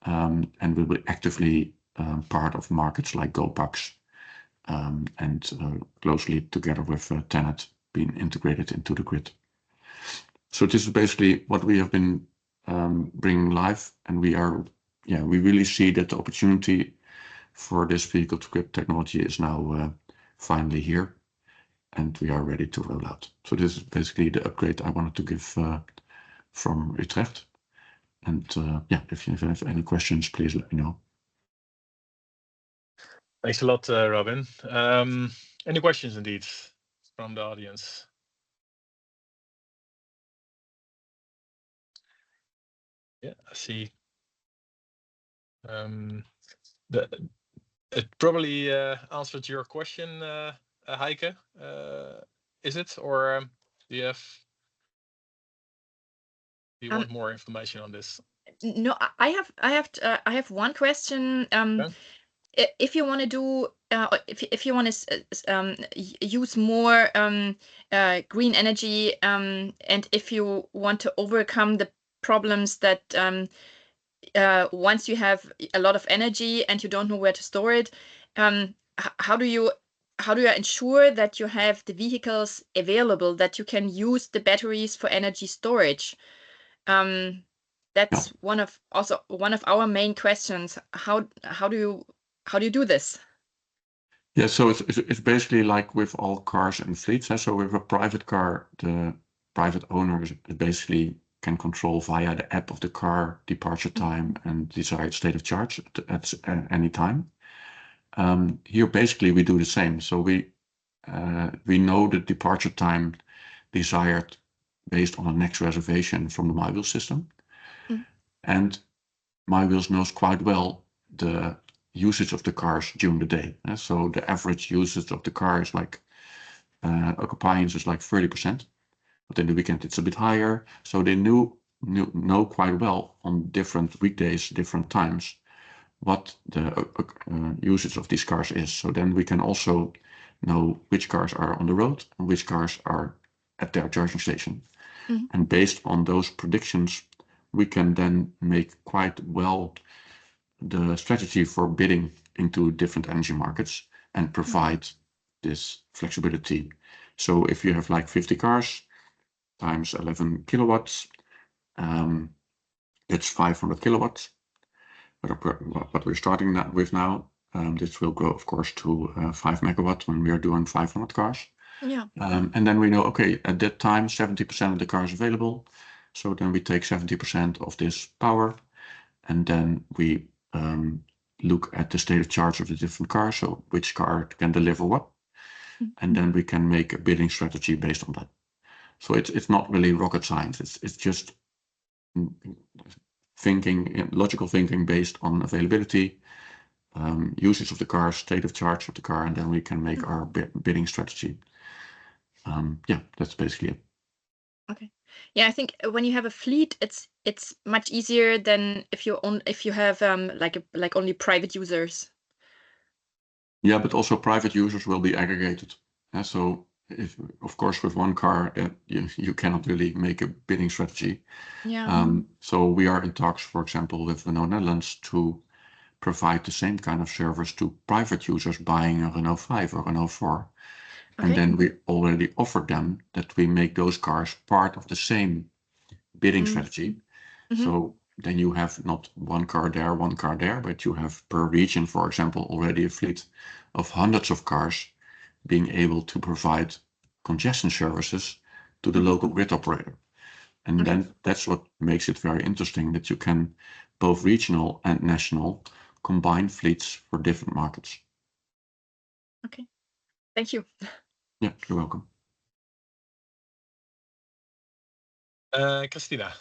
and will be actively part of markets like GoPax and closely together with TenneT being integrated into the grid. So this is basically what we have been bringing live, and we really see that the opportunity for this vehicle-to-grid technology is now finally here, and we are ready to roll out. So this is basically the upgrade I wanted to give from Utrecht. And if you have any questions, please let me know. Thanks a lot, Robin. Any questions indeed from the audience? Yeah, I see. It probably answered your question, Heike. Is it, or do you want more information on this? No, I have one question. If you want to do, if you want to use more green energy, and if you want to overcome the problems that once you have a lot of energy and you don't know where to store it, how do you ensure that you have the vehicles available, that you can use the batteries for energy storage? That's one of our main questions. How do you do this? Yeah, so it's basically like with all cars and fleets. So with a private car, the private owner basically can control via the app of the car departure time and desired state of charge at any time. Here, basically, we do the same. So we know the departure time desired based on a next reservation from the MyWheels system. And MyWheels knows quite well the usage of the cars during the day. So the average usage of the car is like occupancy is like 30%, but in the weekend it's a bit higher. So they know quite well on different weekdays, different times, what the usage of these cars is. So then we can also know which cars are on the road and which cars are at their charging station. And based on those predictions, we can then make quite well the strategy for bidding into different energy markets and provide this flexibility. So if you have like 50 cars times 11 kilowatts, it's 500 kilowatts. What we're starting with now, this will grow, of course, to 5 megawatts when we are doing 500 cars. Yeah. And then we know, okay, at that time, 70% of the cars available. So then we take 70% of this power, and then we look at the state of charge of the different cars. So which car can deliver what, and then we can make a bidding strategy based on that. So it's not really rocket science. It's just thinking, logical thinking based on availability, usage of the car, state of charge of the car, and then we can make our bidding strategy. Yeah, that's basically it. Okay. Yeah, I think when you have a fleet, it's much easier than if you have like only private users. Yeah, but also private users will be aggregated. So if, of course, with one car, you cannot really make a bidding strategy. Yeah. So we are in talks, for example, with Renault Netherlands to provide the same kind of service to private users buying a Renault 5 or Renault 4. Okay. And then we already offered them that we make those cars part of the same bidding strategy. So then you have not one car there, but you have per region, for example, already a fleet of hundreds of cars being able to provide congestion services to the local grid operator. And then that's what makes it very interesting, that you can both regional and national combine fleets for different markets. Okay. Thank you. Yeah, you're welcome. Christina.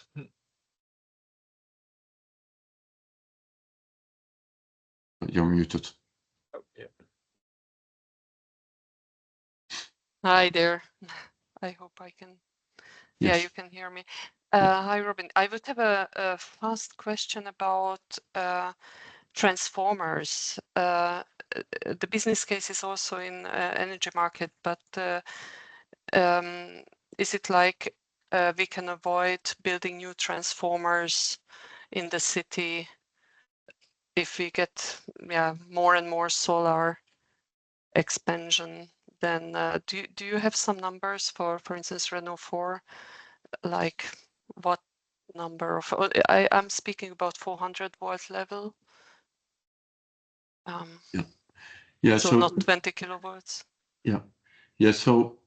You're muted. Oh, yeah. Hi there. I hope I can. Yes. Yeah, you can hear me. Hi, Robin. I would have a fast question about transformers. The business case is also in energy market, but is it like we can avoid building new transformers in the city if we get more and more solar expansion, then do you have some numbers for instance, Renault 4? Like what number of, I'm speaking about 400 volt level. Yeah, so not 20 kilovolts. Yeah, so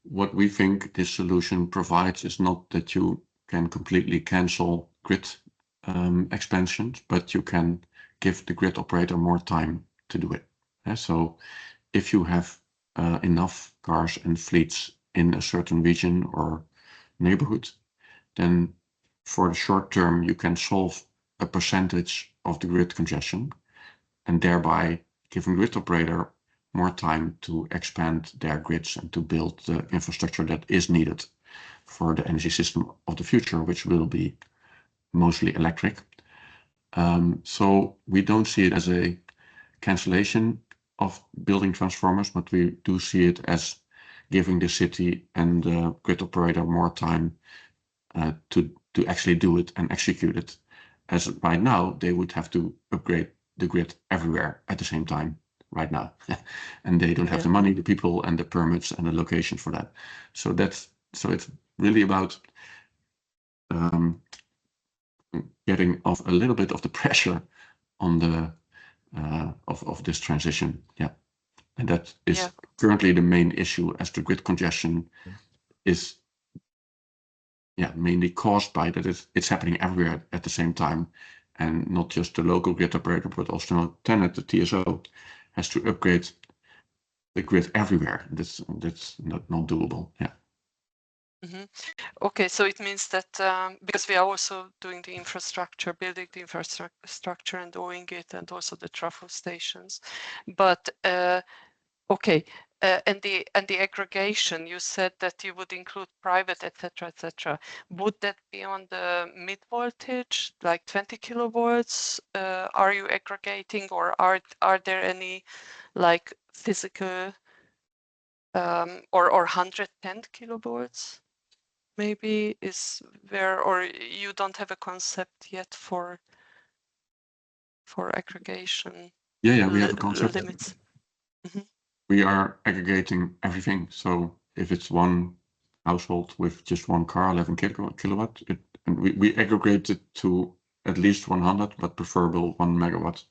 what we think this solution provides is not that you can completely cancel grid expansions, but you can give the grid operator more time to do it. So if you have enough cars and fleets in a certain region or neighborhood, then for the short term you can solve a percentage of the grid congestion, and thereby giving grid operator more time to expand their grids and to build the infrastructure that is needed for the energy system of the future, which will be mostly electric. So we don't see it as a cancellation of building transformers, but we do see it as giving the city and the grid operator more time to actually do it and execute it. As right now, they would have to upgrade the grid everywhere at the same time right now. And they don't have the money, the people, and the permits and the location for that. So it's really about getting off a little bit of the pressure on the of this transition. And that is currently the main issue, as the grid congestion is mainly caused by that it's happening everywhere at the same time, and not just the local grid operator, but also TenneT, the TSO, has to upgrade the grid everywhere. That's not doable. Okay, so it means that because we are also doing the infrastructure, building the infrastructure and owning it, and also the trafo stations, but okay. And the aggregation, you said that you would include private, etc., etc. Would that be on the mid voltage, like 20 kilovolts? Are you aggregating, or are there any like physical or 110 kilovolts? Maybe is where, or you don't have a concept yet for aggregation? Yeah, we have a concept. Limits. We are aggregating everything. So if it's one household with just one car, 11 kilowatt, and we aggregate it to at least 100, but preferable 1 megawatt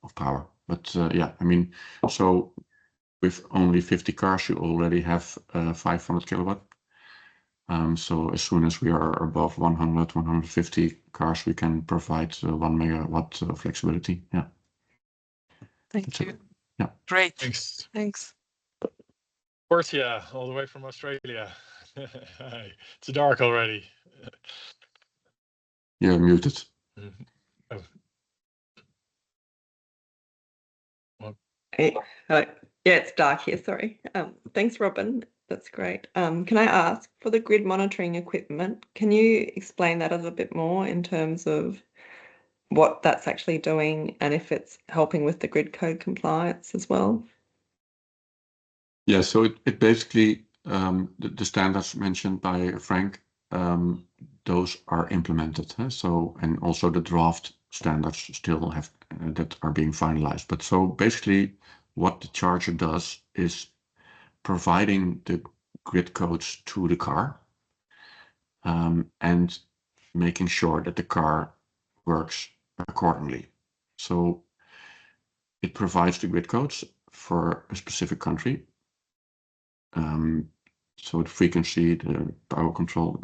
of power. But I mean, so with only 50 cars, you already have 500 kilowatt. So as soon as we are above 100, 150 cars, we can provide 1 megawatt flexibility. Thank you. Yeah. Great. Thanks. Portia, all the way from Australia. Hi. It's dark already. Yeah, muted. Oh. Hey, hello. Yeah, it's dark here, sorry. Thanks, Robin. That's great. Can I ask, for the grid monitoring equipment, can you explain that a little bit more in terms of what that's actually doing and if it's helping with the grid code compliance as well? Yeah, so it basically, the standards mentioned by Frank, those are implemented. So, and also the draft standards still have that are being finalized. But so basically what the charger does is providing the grid codes to the car, and making sure that the car works accordingly. So it provides the grid codes for a specific country. So the frequency, the power control,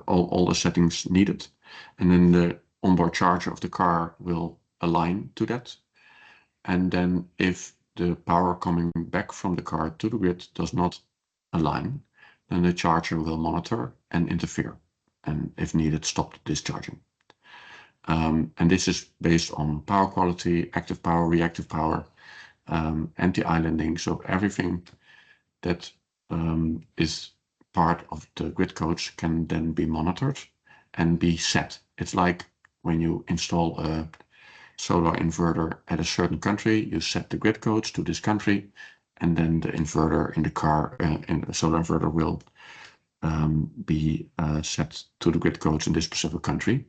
all the settings needed. And then the onboard charger of the car will align to that. And then if the power coming back from the car to the grid does not align, then the charger will monitor and interfere, and if needed, stop the discharging. And this is based on power quality, active power, reactive power, anti-islanding. So everything that is part of the grid codes can then be monitored and be set. It's like when you install a solar inverter at a certain country, you set the grid codes to this country, and then the inverter in the car, in the solar inverter will be set to the grid codes in this specific country.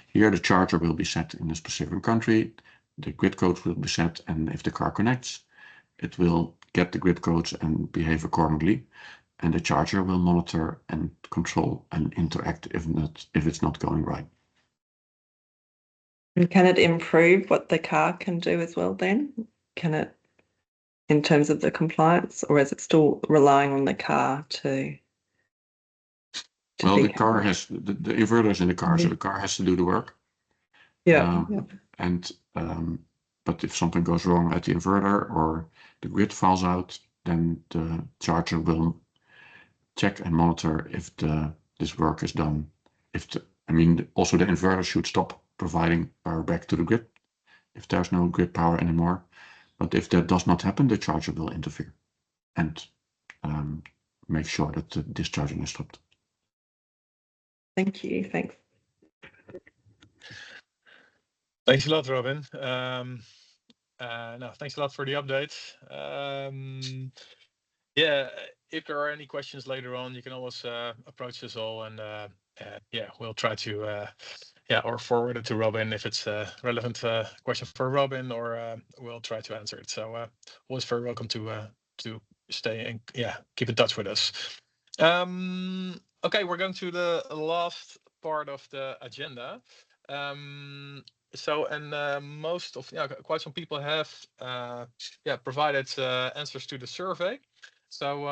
Here the charger will be set in a specific country, the grid codes will be set, and if the car connects, it will get the grid codes and behave accordingly, and the charger will monitor and control and interact if it's not going right. And can it improve what the car can do as well then? Can it, in terms of the compliance, or is it still relying on the car to Well, be the car has the inverter is in the car, so the car has to do the work. Yeah. And but if something goes wrong at the inverter or the grid falls out, then the charger will check and monitor if this work is done. Also the inverter should stop providing power back to the grid if there's no grid power anymore. But if that does not happen, the charger will interfere and make sure that the discharging is stopped. Thank you. Thanks. Thanks a lot, Robin. No, thanks a lot for the update. Yeah, if there are any questions later on, you can always approach us all, and yeah, we'll try to or forward it to Robin if it's a relevant question for Robin, or we'll try to answer it. So always very welcome to stay and keep in touch with us. Okay, we're going to the last part of the agenda. Most of quite some people have provided answers to the survey. So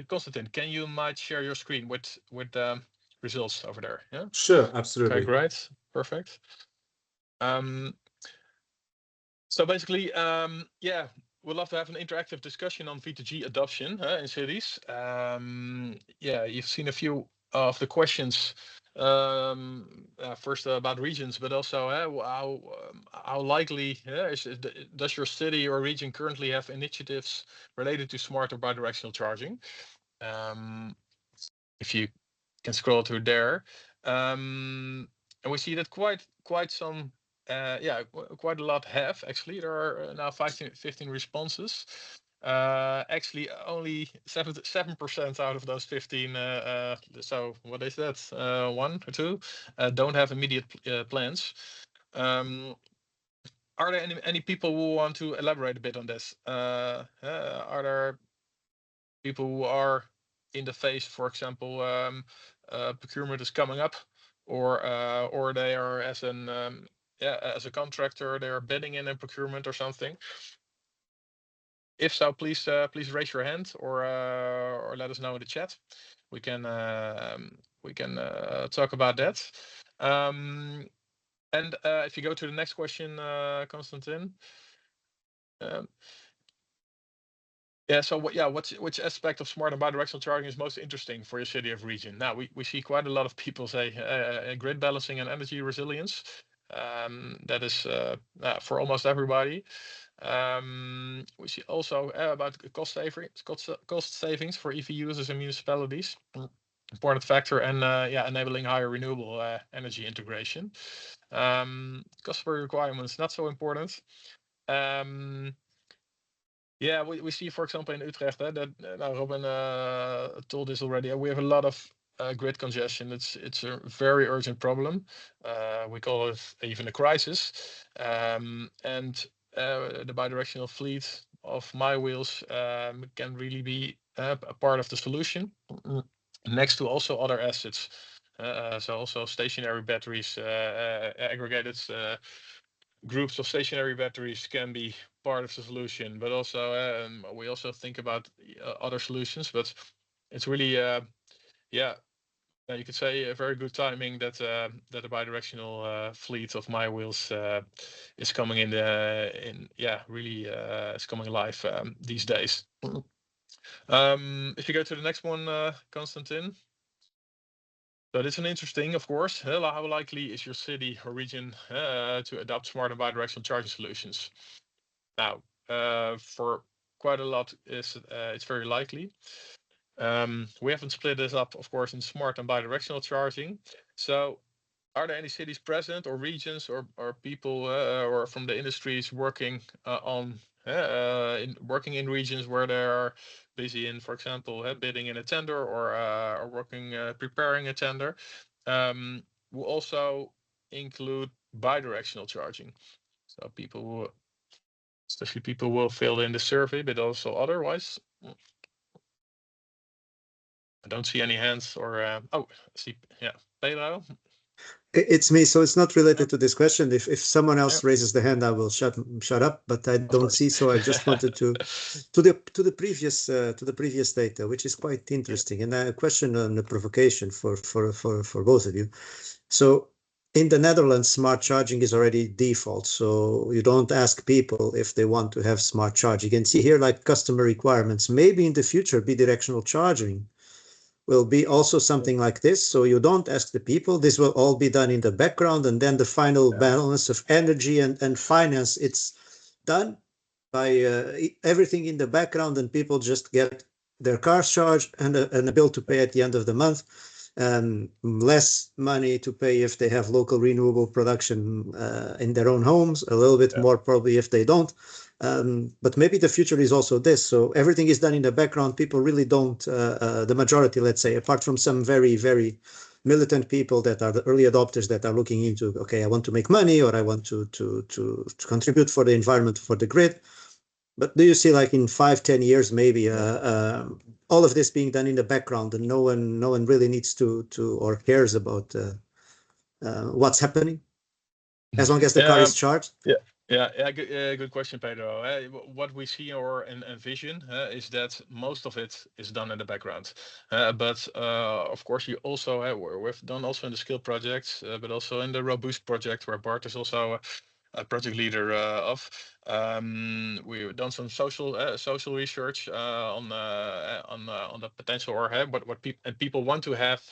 Konstantin, can you might share your screen with the results over there? Yeah. Sure, absolutely. Okay, great, perfect. So basically, we'd love to have an interactive discussion on V2G adoption in cities. You've seen a few of the questions. First about regions, but also how likely does your city or region currently have initiatives related to smart or bidirectional charging? If you can scroll through there, and we see that quite some. Quite a lot have actually. There are now 15 responses. Actually, only 7% out of those 15. So what is that? 1 or 2 don't have immediate plans. Are there any people who want to elaborate a bit on this? Are there people who are in the phase, for example, procurement is coming up, or they are as a contractor, they are bidding in a procurement or something? If so, please raise your hand or let us know in the chat. We can talk about that. And if you go to the next question, Konstantin. So which aspect of smart and bidirectional charging is most interesting for your city or region? Now we see quite a lot of people say grid balancing and energy resilience. That is for almost everybody. We see also about cost savings for EV users and municipalities. Important factor, and enabling higher renewable energy integration. Customer requirements not so important. We see, for example, in Utrecht that Robin told this already. We have a lot of grid congestion. It's a very urgent problem. We call it even a crisis. And the bidirectional fleet of MyWheels can really be a part of the solution, next to also other assets. So also stationary batteries, aggregated groups of stationary batteries can be part of the solution, but also we also think about other solutions. But it's really you could say a very good timing that that a bidirectional fleet of MyWheels is coming really is coming live these days. If you go to the next one, Konstantin. So this is interesting, of course. How likely is your city or region to adopt smart and bidirectional charging solutions? Now, for quite a lot, it's very likely. We haven't split this up, of course, in smart and bidirectional charging. So, are there any cities present, or regions, or people, or from the industries working working in regions where they are busy in, for example, bidding in a tender, or working preparing a tender? We also include bidirectional charging. So people who especially people will fill in the survey, but also otherwise. I don't see any hands or oh, I see, yeah, Pedro. It's me, so it's not related to this question. If someone else raises the hand, I will shut up. But I don't see, so I just wanted to the previous data, which is quite interesting, and a question on the provocation for both of you. So in the Netherlands, smart charging is already default, so you don't ask people if they want to have smart charging. You can see here like customer requirements. Maybe in the future, bidirectional charging will be also something like this. So you don't ask the people. This will all be done in the background, and then the final balance of energy and finance, it's done by everything in the background, and people just get their cars charged and a bill to pay at the end of the month. Less money to pay if they have local renewable production in their own homes, a little bit more probably if they don't. But maybe the future is also this. So everything is done in the background. People really don't, the majority, let's say, apart from some very, very militant people that are the early adopters that are looking into, okay, I want to make money, or I want to contribute for the environment, for the grid. But do you see, like in 5-10 years, maybe all of this being done in the background, and no one really needs to or cares about what's happening, as long as the car is charged? Good question, Pedro. What we see or envision is that most of it is done in the background. But of course, you also we've done also in the skill projects, but also in the robust project where Bart is also a project leader of. We've done some social research on the potential or what people want to have.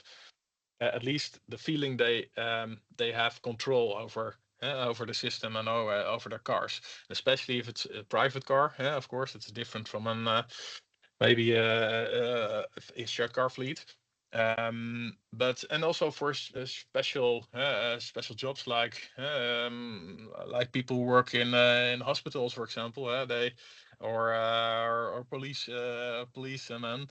At least the feeling they have control over the system and over their cars, especially if it's a private car. Of course, it's different from an maybe a shared car fleet. But and also for special jobs like people who work in hospitals, for example. They or policemen.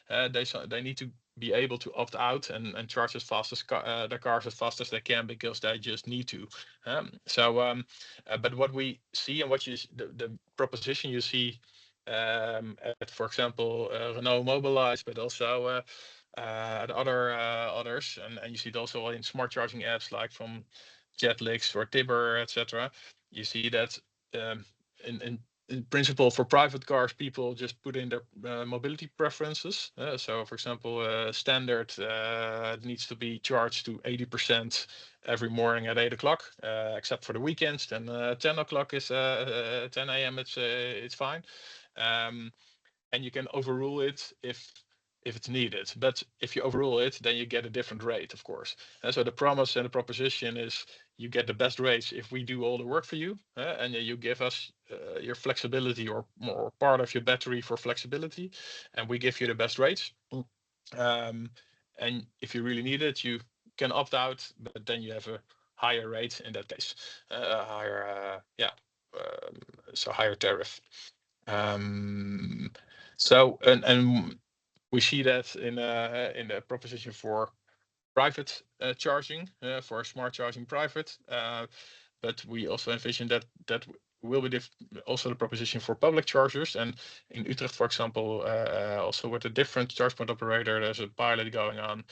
They need to be able to opt out and charge as fast as their cars as fast as they can, because they just need to. But what we see and what the proposition you see at, for example, Renault Mobilize, but also at others, and you see it also in smart charging apps like from Jetlix or Tibber, etc. You see that in principle, for private cars, people just put in their mobility preferences. So, for example, standard needs to be charged to 80% every morning at 8 o'clock, except for the weekends. Then 10 o'clock is 10 a.m. It's fine, and you can overrule it if it's needed. But if you overrule it, then you get a different rate, of course. So the promise and the proposition is you get the best rates if we do all the work for you, and you give us your flexibility or more part of your battery for flexibility, and we give you the best rates. And if you really need it, you can opt out, but then you have a higher rate in that case, a higher, so higher tariff. So and we see that in the proposition for private charging, for smart charging private, but we also envision that will be also the proposition for public chargers. And in Utrecht, for example, also with a different charge point operator, there's a pilot going on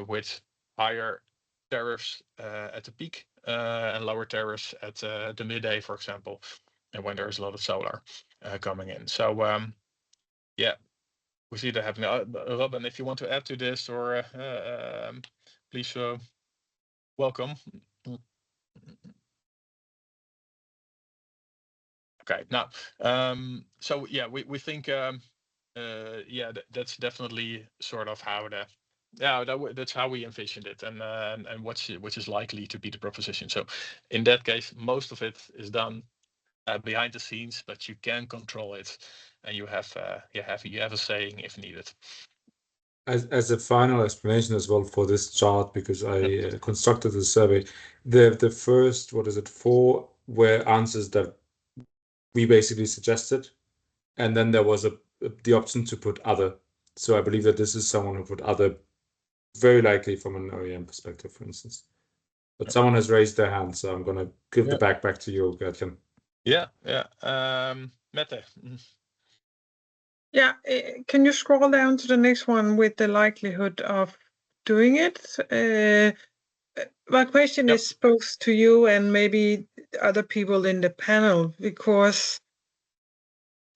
with higher tariffs at the peak and lower tariffs at the midday, for example, and when there's a lot of solar coming in. So we see that happening. Robin, if you want to add to this, or please welcome. Okay, now, so yeah, we think, that's definitely sort of how that's how we envisioned it, and which is likely to be the proposition. So in that case, most of it is done behind the scenes, but you can control it, and you have a saying if needed. As a final explanation as well for this chart, because I constructed the survey, the first, 4 were answers that we basically suggested, and then there was the option to put other. So I believe that this is someone who put other, very likely from an OEM perspective, for instance. But someone has raised their hand, so I'm going to give the back to you, Gertjan. Yeah. Mette. Yeah, can you scroll down to the next one with the likelihood of doing it? My question is both to you and maybe other people in the panel, because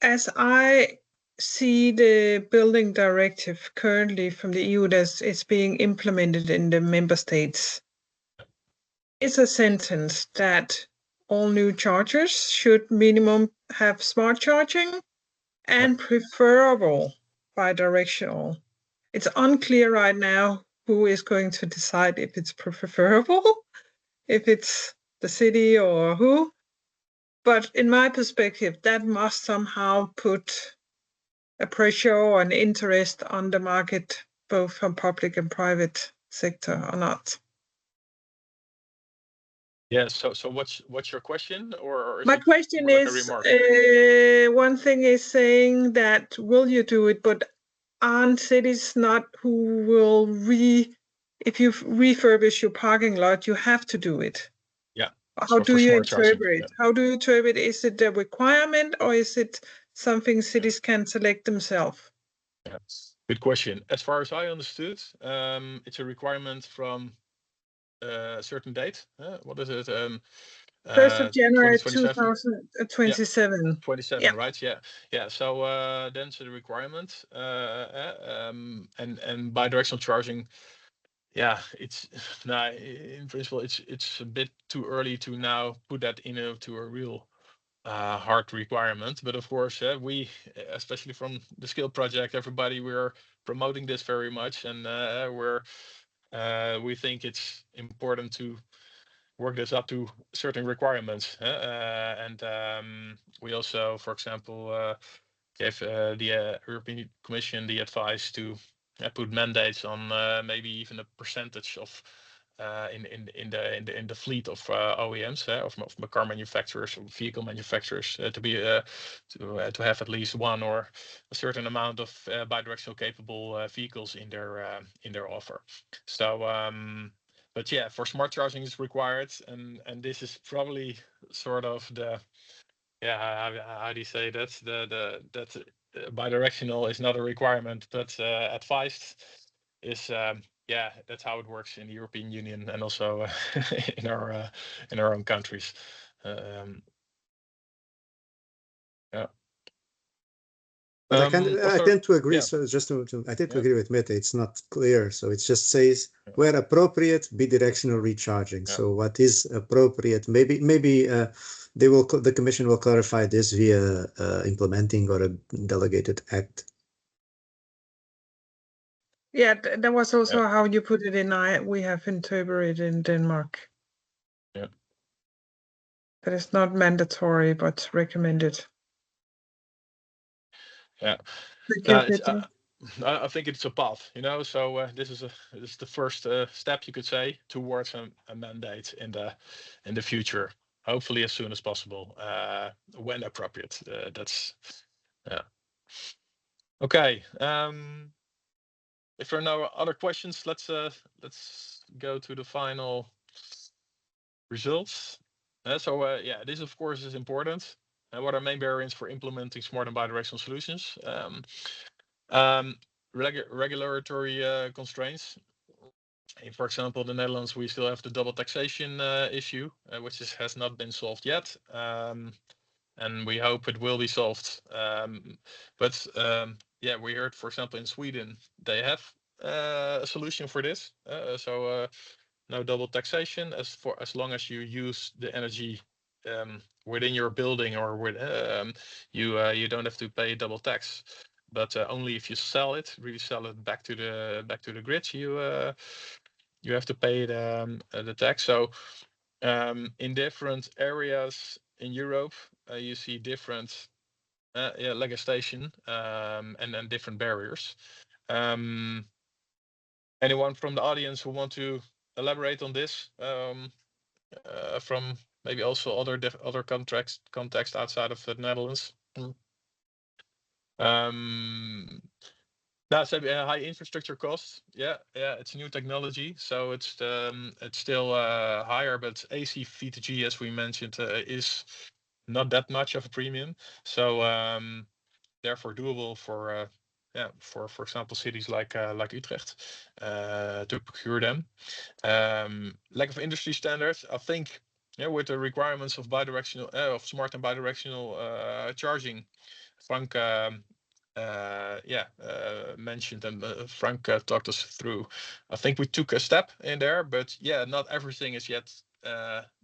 as I see the building directive currently from the EU as it's being implemented in the member states, it's a sentence that all new chargers should minimum have smart charging and preferable bidirectional. It's unclear right now who is going to decide if it's preferable, if it's the city or who. But in my perspective, that must somehow put a pressure or an interest on the market, both from public and private sector or not. Yeah. So what's your question, or is My it question more like a is, remark? one thing is saying that will you do it, but aren't cities not who will if you refurbish your parking lot, you have to do it. Yeah. How do you smart charging, interpret? How do you interpret? Is it a requirement or is it something cities can select themselves? Yeah. Good question. As far as I understood, it's a requirement from a certain date. What is it? 1st of January 2027. 2027. 27, Yeah. right? Yeah. So then it's a requirement, and bidirectional charging. Yeah, it's now in principle it's a bit too early to now put that into a real hard requirement. But of course, we, especially from the Skill project, everybody, we're promoting this very much, and we think it's important to work this up to certain requirements. And we also, for example, gave the European Commission the advice to put mandates on maybe even a percentage of in the fleet of OEMs, of car manufacturers or vehicle manufacturers, to have at least one or a certain amount of bidirectional capable vehicles in their offer. So but yeah, for smart charging is required, and this is probably sort of the how do you say that that bidirectional is not a requirement but advised is that's how it works in the European Union and also in our own countries. Yeah. But I tend to agree. Yeah. So just I tend to agree with Mette. It's not clear. So it just says where appropriate, bidirectional recharging. So what is appropriate? Maybe the Commission will clarify this via implementing or a delegated act. Yeah, that was also how you put it in. We have interpreted in Denmark. Yeah. That is not mandatory but recommended. Yeah. I think it's a path, so this is the first step, you could say, towards a mandate in the future, hopefully as soon as possible, when appropriate. That's okay. If there are no other questions, let's go to the final results. This of course is important. What are main barriers for implementing smart and bidirectional solutions? Regulatory constraints. For example, the Netherlands, we still have the double taxation issue, which has not been solved yet, and we hope it will be solved. We heard, for example, in Sweden, they have a solution for this. No double taxation as long as you use the energy within your building, or with you don't have to pay double tax. But only if you really sell it back to the grid, you have to pay the tax. So in different areas in Europe, you see different legislation and different barriers. Anyone from the audience who want to elaborate on this from maybe also other context outside of the Netherlands? That's high infrastructure costs. Yeah, it's new technology, so it's still higher, but AC V2G, as we mentioned, is not that much of a premium. So therefore doable for for example cities like Utrecht to procure them. Lack of industry standards, I think. Yeah, with the requirements of bidirectional, of smart and bidirectional charging, Frank mentioned, and Frank talked us through. I think we took a step in there, but yeah, not everything is yet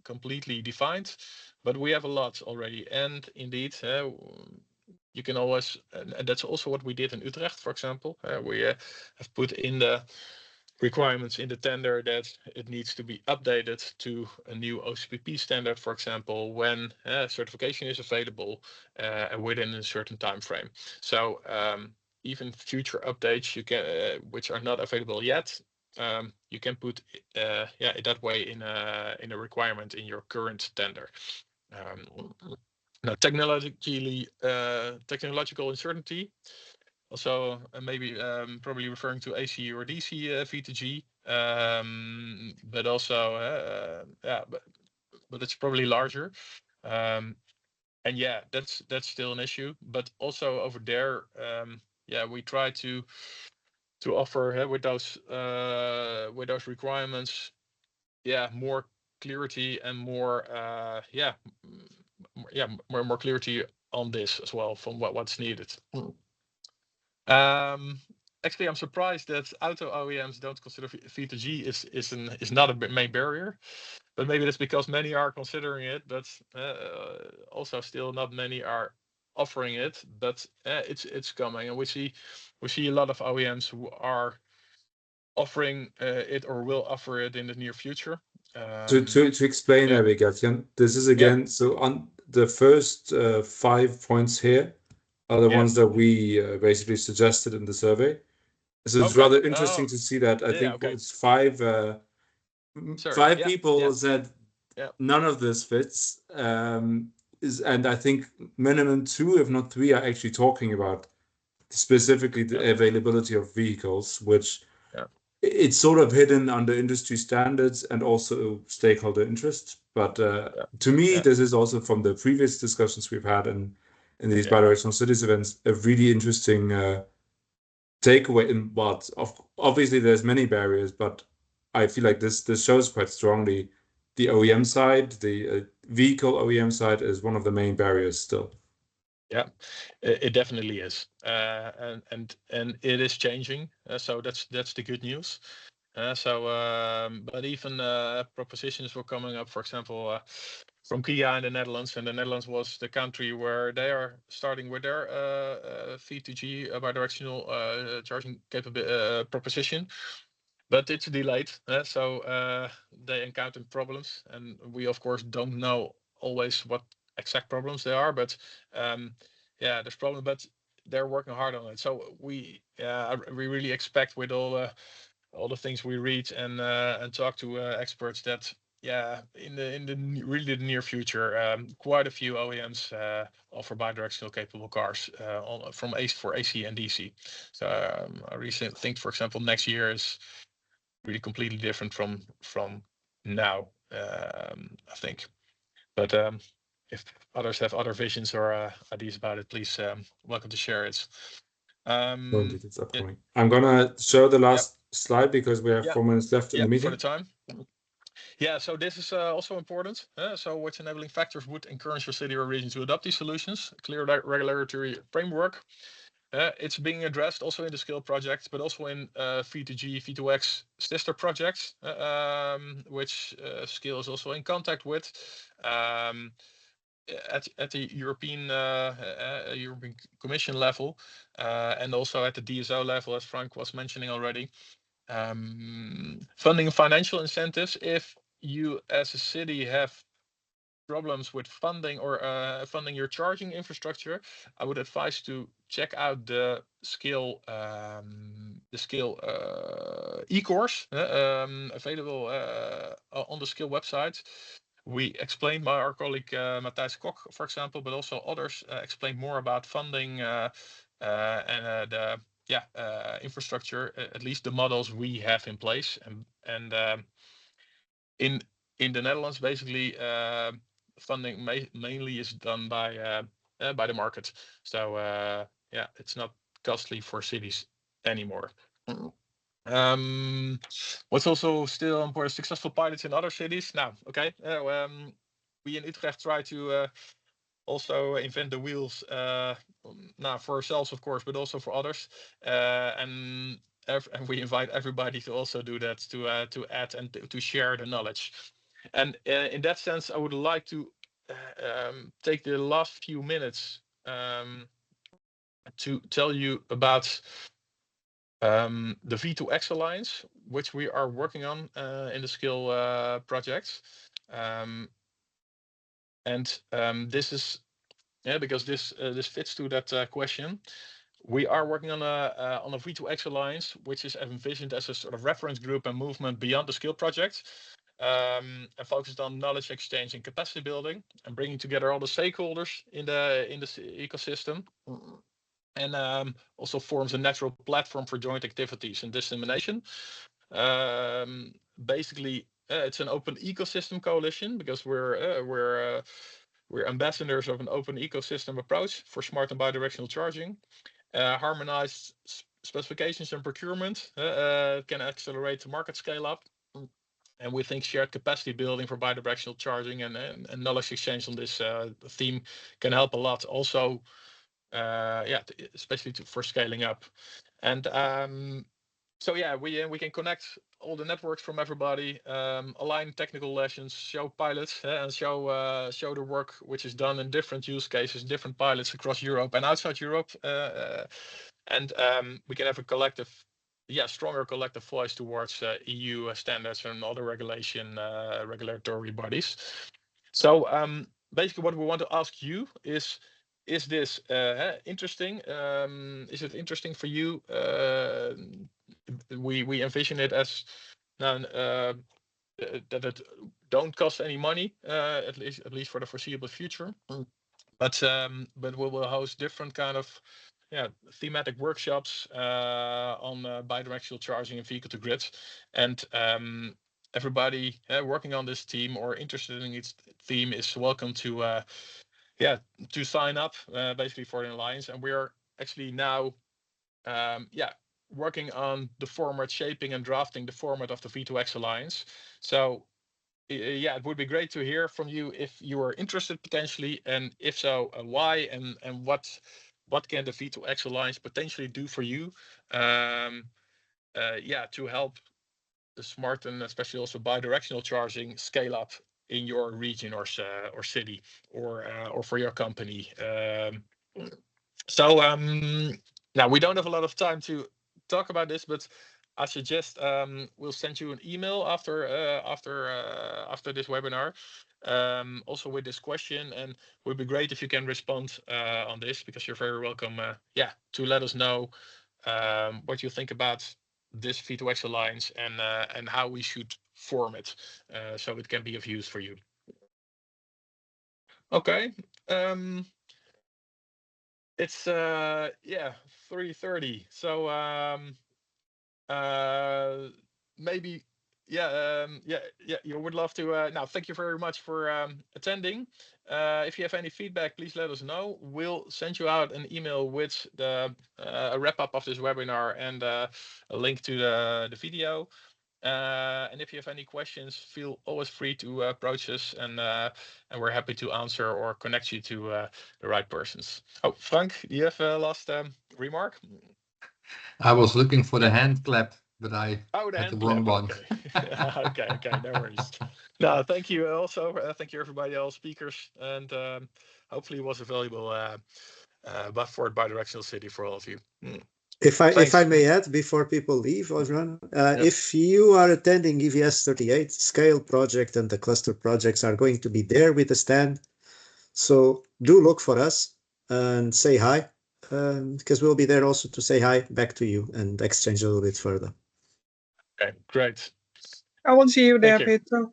completely defined, but we have a lot already. And indeed, you can always, and that's also what we did in Utrecht, for example. We have put in the requirements in the tender that it needs to be updated to a new OCPP standard, for example, when certification is available within a certain time frame. So even future updates you can, which are not available yet, you can put it that way in a requirement in your current tender. Now, technological uncertainty. Also, maybe probably referring to AC or DC V2G, but also, but it's probably larger. And yeah, that's still an issue. But also over there, we try to offer with those requirements, more clarity and more more clarity on this as well from what's needed. Actually, I'm surprised that auto OEMs don't consider V2G is not a main barrier, but maybe that's because many are considering it, but also still not many are offering it. But it's coming, and we see a lot of OEMs who are offering it or will offer it in the near future. To explain, Gatjan, this is again, so on the first 5 points here are the ones that we basically suggested in the survey. So it's rather interesting to see that. I think it's five people said none of this fits. And I think minimum 2, if not 3, are actually talking about specifically the availability of vehicles, which it's sort of hidden under industry standards and also stakeholder interest. But to me, this is also from the previous discussions we've had in these bidirectional cities events, a really interesting takeaway. But obviously there's many barriers, but I feel like this shows quite strongly the OEM side, the vehicle OEM side is one of the main barriers still. Yeah, it definitely is, and it is changing. So that's the good news. But even propositions were coming up, for example, from Kia in the Netherlands, and the Netherlands was the country where they are starting with their V2G bidirectional charging proposition, but it's delayed. So they encountered problems, and we of course don't know always what exact problems they are, but there's problems, but they're working hard on it. So we really expect with all the things we read and talk to experts that in the really near future, quite a few OEMs offer bidirectional capable cars for AC and DC. So I really think, for example, next year is really completely different from now. I think, but if others have other visions or ideas about it, please welcome to share it. Indeed, it's upcoming. I'm gonna show the last slide because we have 4 minutes left in the meeting. For the time. Yeah, so this is also important. So which enabling factors would encourage your city or region to adopt these solutions? Clear regulatory framework. It's being addressed also in the scale project, but also in V2G, V2X sister projects, which scale is also in contact with. At the European Commission level, and also at the DSO level, as Frank was mentioning already. Funding and financial incentives. If you as a city have problems with funding or funding your charging infrastructure, I would advise to check out the scale e-course available on the Scale website. We explained by our colleague Matthijs Kok, for example, but also others explained more about funding and the infrastructure, at least the models we have in place. And in the Netherlands, basically, funding mainly is done by the market. So yeah, it's not costly for cities anymore. What's also still important, successful pilots in other cities. Now, okay, we in Utrecht try to also invent the wheels now for ourselves, of course, but also for others. And we invite everybody to also do that, to add and to share the knowledge. And in that sense, I would like to take the last few minutes to tell you about the V2X Alliance, which we are working on in the Skill project. This is because this fits to that question. We are working on a V2X Alliance, which is envisioned as a sort of reference group and movement beyond the Skill project, and focused on knowledge exchange and capacity building, and bringing together all the stakeholders in the ecosystem, and also forms a natural platform for joint activities and dissemination. Basically, it's an open ecosystem coalition because we're ambassadors of an open ecosystem approach for smart and bidirectional charging. Harmonized specifications and procurement can accelerate the market scale up. And we think shared capacity building for bidirectional charging and knowledge exchange on this theme can help a lot. Also, especially for scaling up. And so yeah, we can connect all the networks from everybody, align technical lessons, show pilots, and show the work which is done in different use cases, different pilots across Europe and outside Europe, and we can have a collective, stronger collective voice towards EU standards and other regulatory bodies. So basically, what we want to ask you is this interesting? Is it interesting for you? We envision it as that it don't cost any money, at least for the foreseeable future. But we will host different kind of thematic workshops on bidirectional charging and vehicle to grid, and everybody working on this theme or interested in its theme is welcome to sign up basically for an alliance. And we are actually now working on the format, shaping and drafting the format of the V2X Alliance. So it would be great to hear from you if you are interested potentially, and if so, why, and what can the V2X Alliance potentially do for you to help the smart and especially also bidirectional charging scale up in your region or city or for your company. Now we don't have a lot of time to talk about this, but I suggest we'll send you an email after this webinar, also with this question, and it would be great if you can respond on this, because you're very welcome to let us know what you think about this V2X Alliance and how we should form it so it can be of use for you. Okay. It's 3:30, so maybe you would love to now thank you very much for attending. If you have any feedback, please let us know. We'll send you out an email with the a wrap-up of this webinar and a link to the video. And if you have any questions, feel always free to approach us, and we're happy to answer or connect you to the right persons. Oh, Frank, do you have a last remark? I was looking for the hand clap, but I had the wrong one. Okay. Okay, no worries. No, thank you also. Thank you everybody, all speakers, and hopefully it was a valuable for bidirectional city for all of you. If I may add before people leave, everyone, if you are attending EVS 38, Scale project and the cluster projects are going to be there with the stand. So do look for us and say hi, because we'll be there also to say hi back to you and exchange a little bit further. Okay, great. I will see you there, Peter.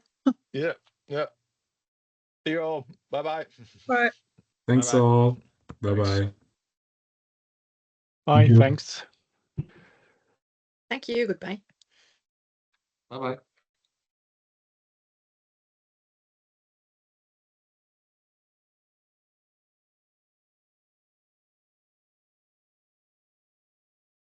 Yeah. See you all. Bye-bye. Bye. Thanks all. Bye-bye. Bye. Thanks. Thank you. Goodbye. Bye-bye.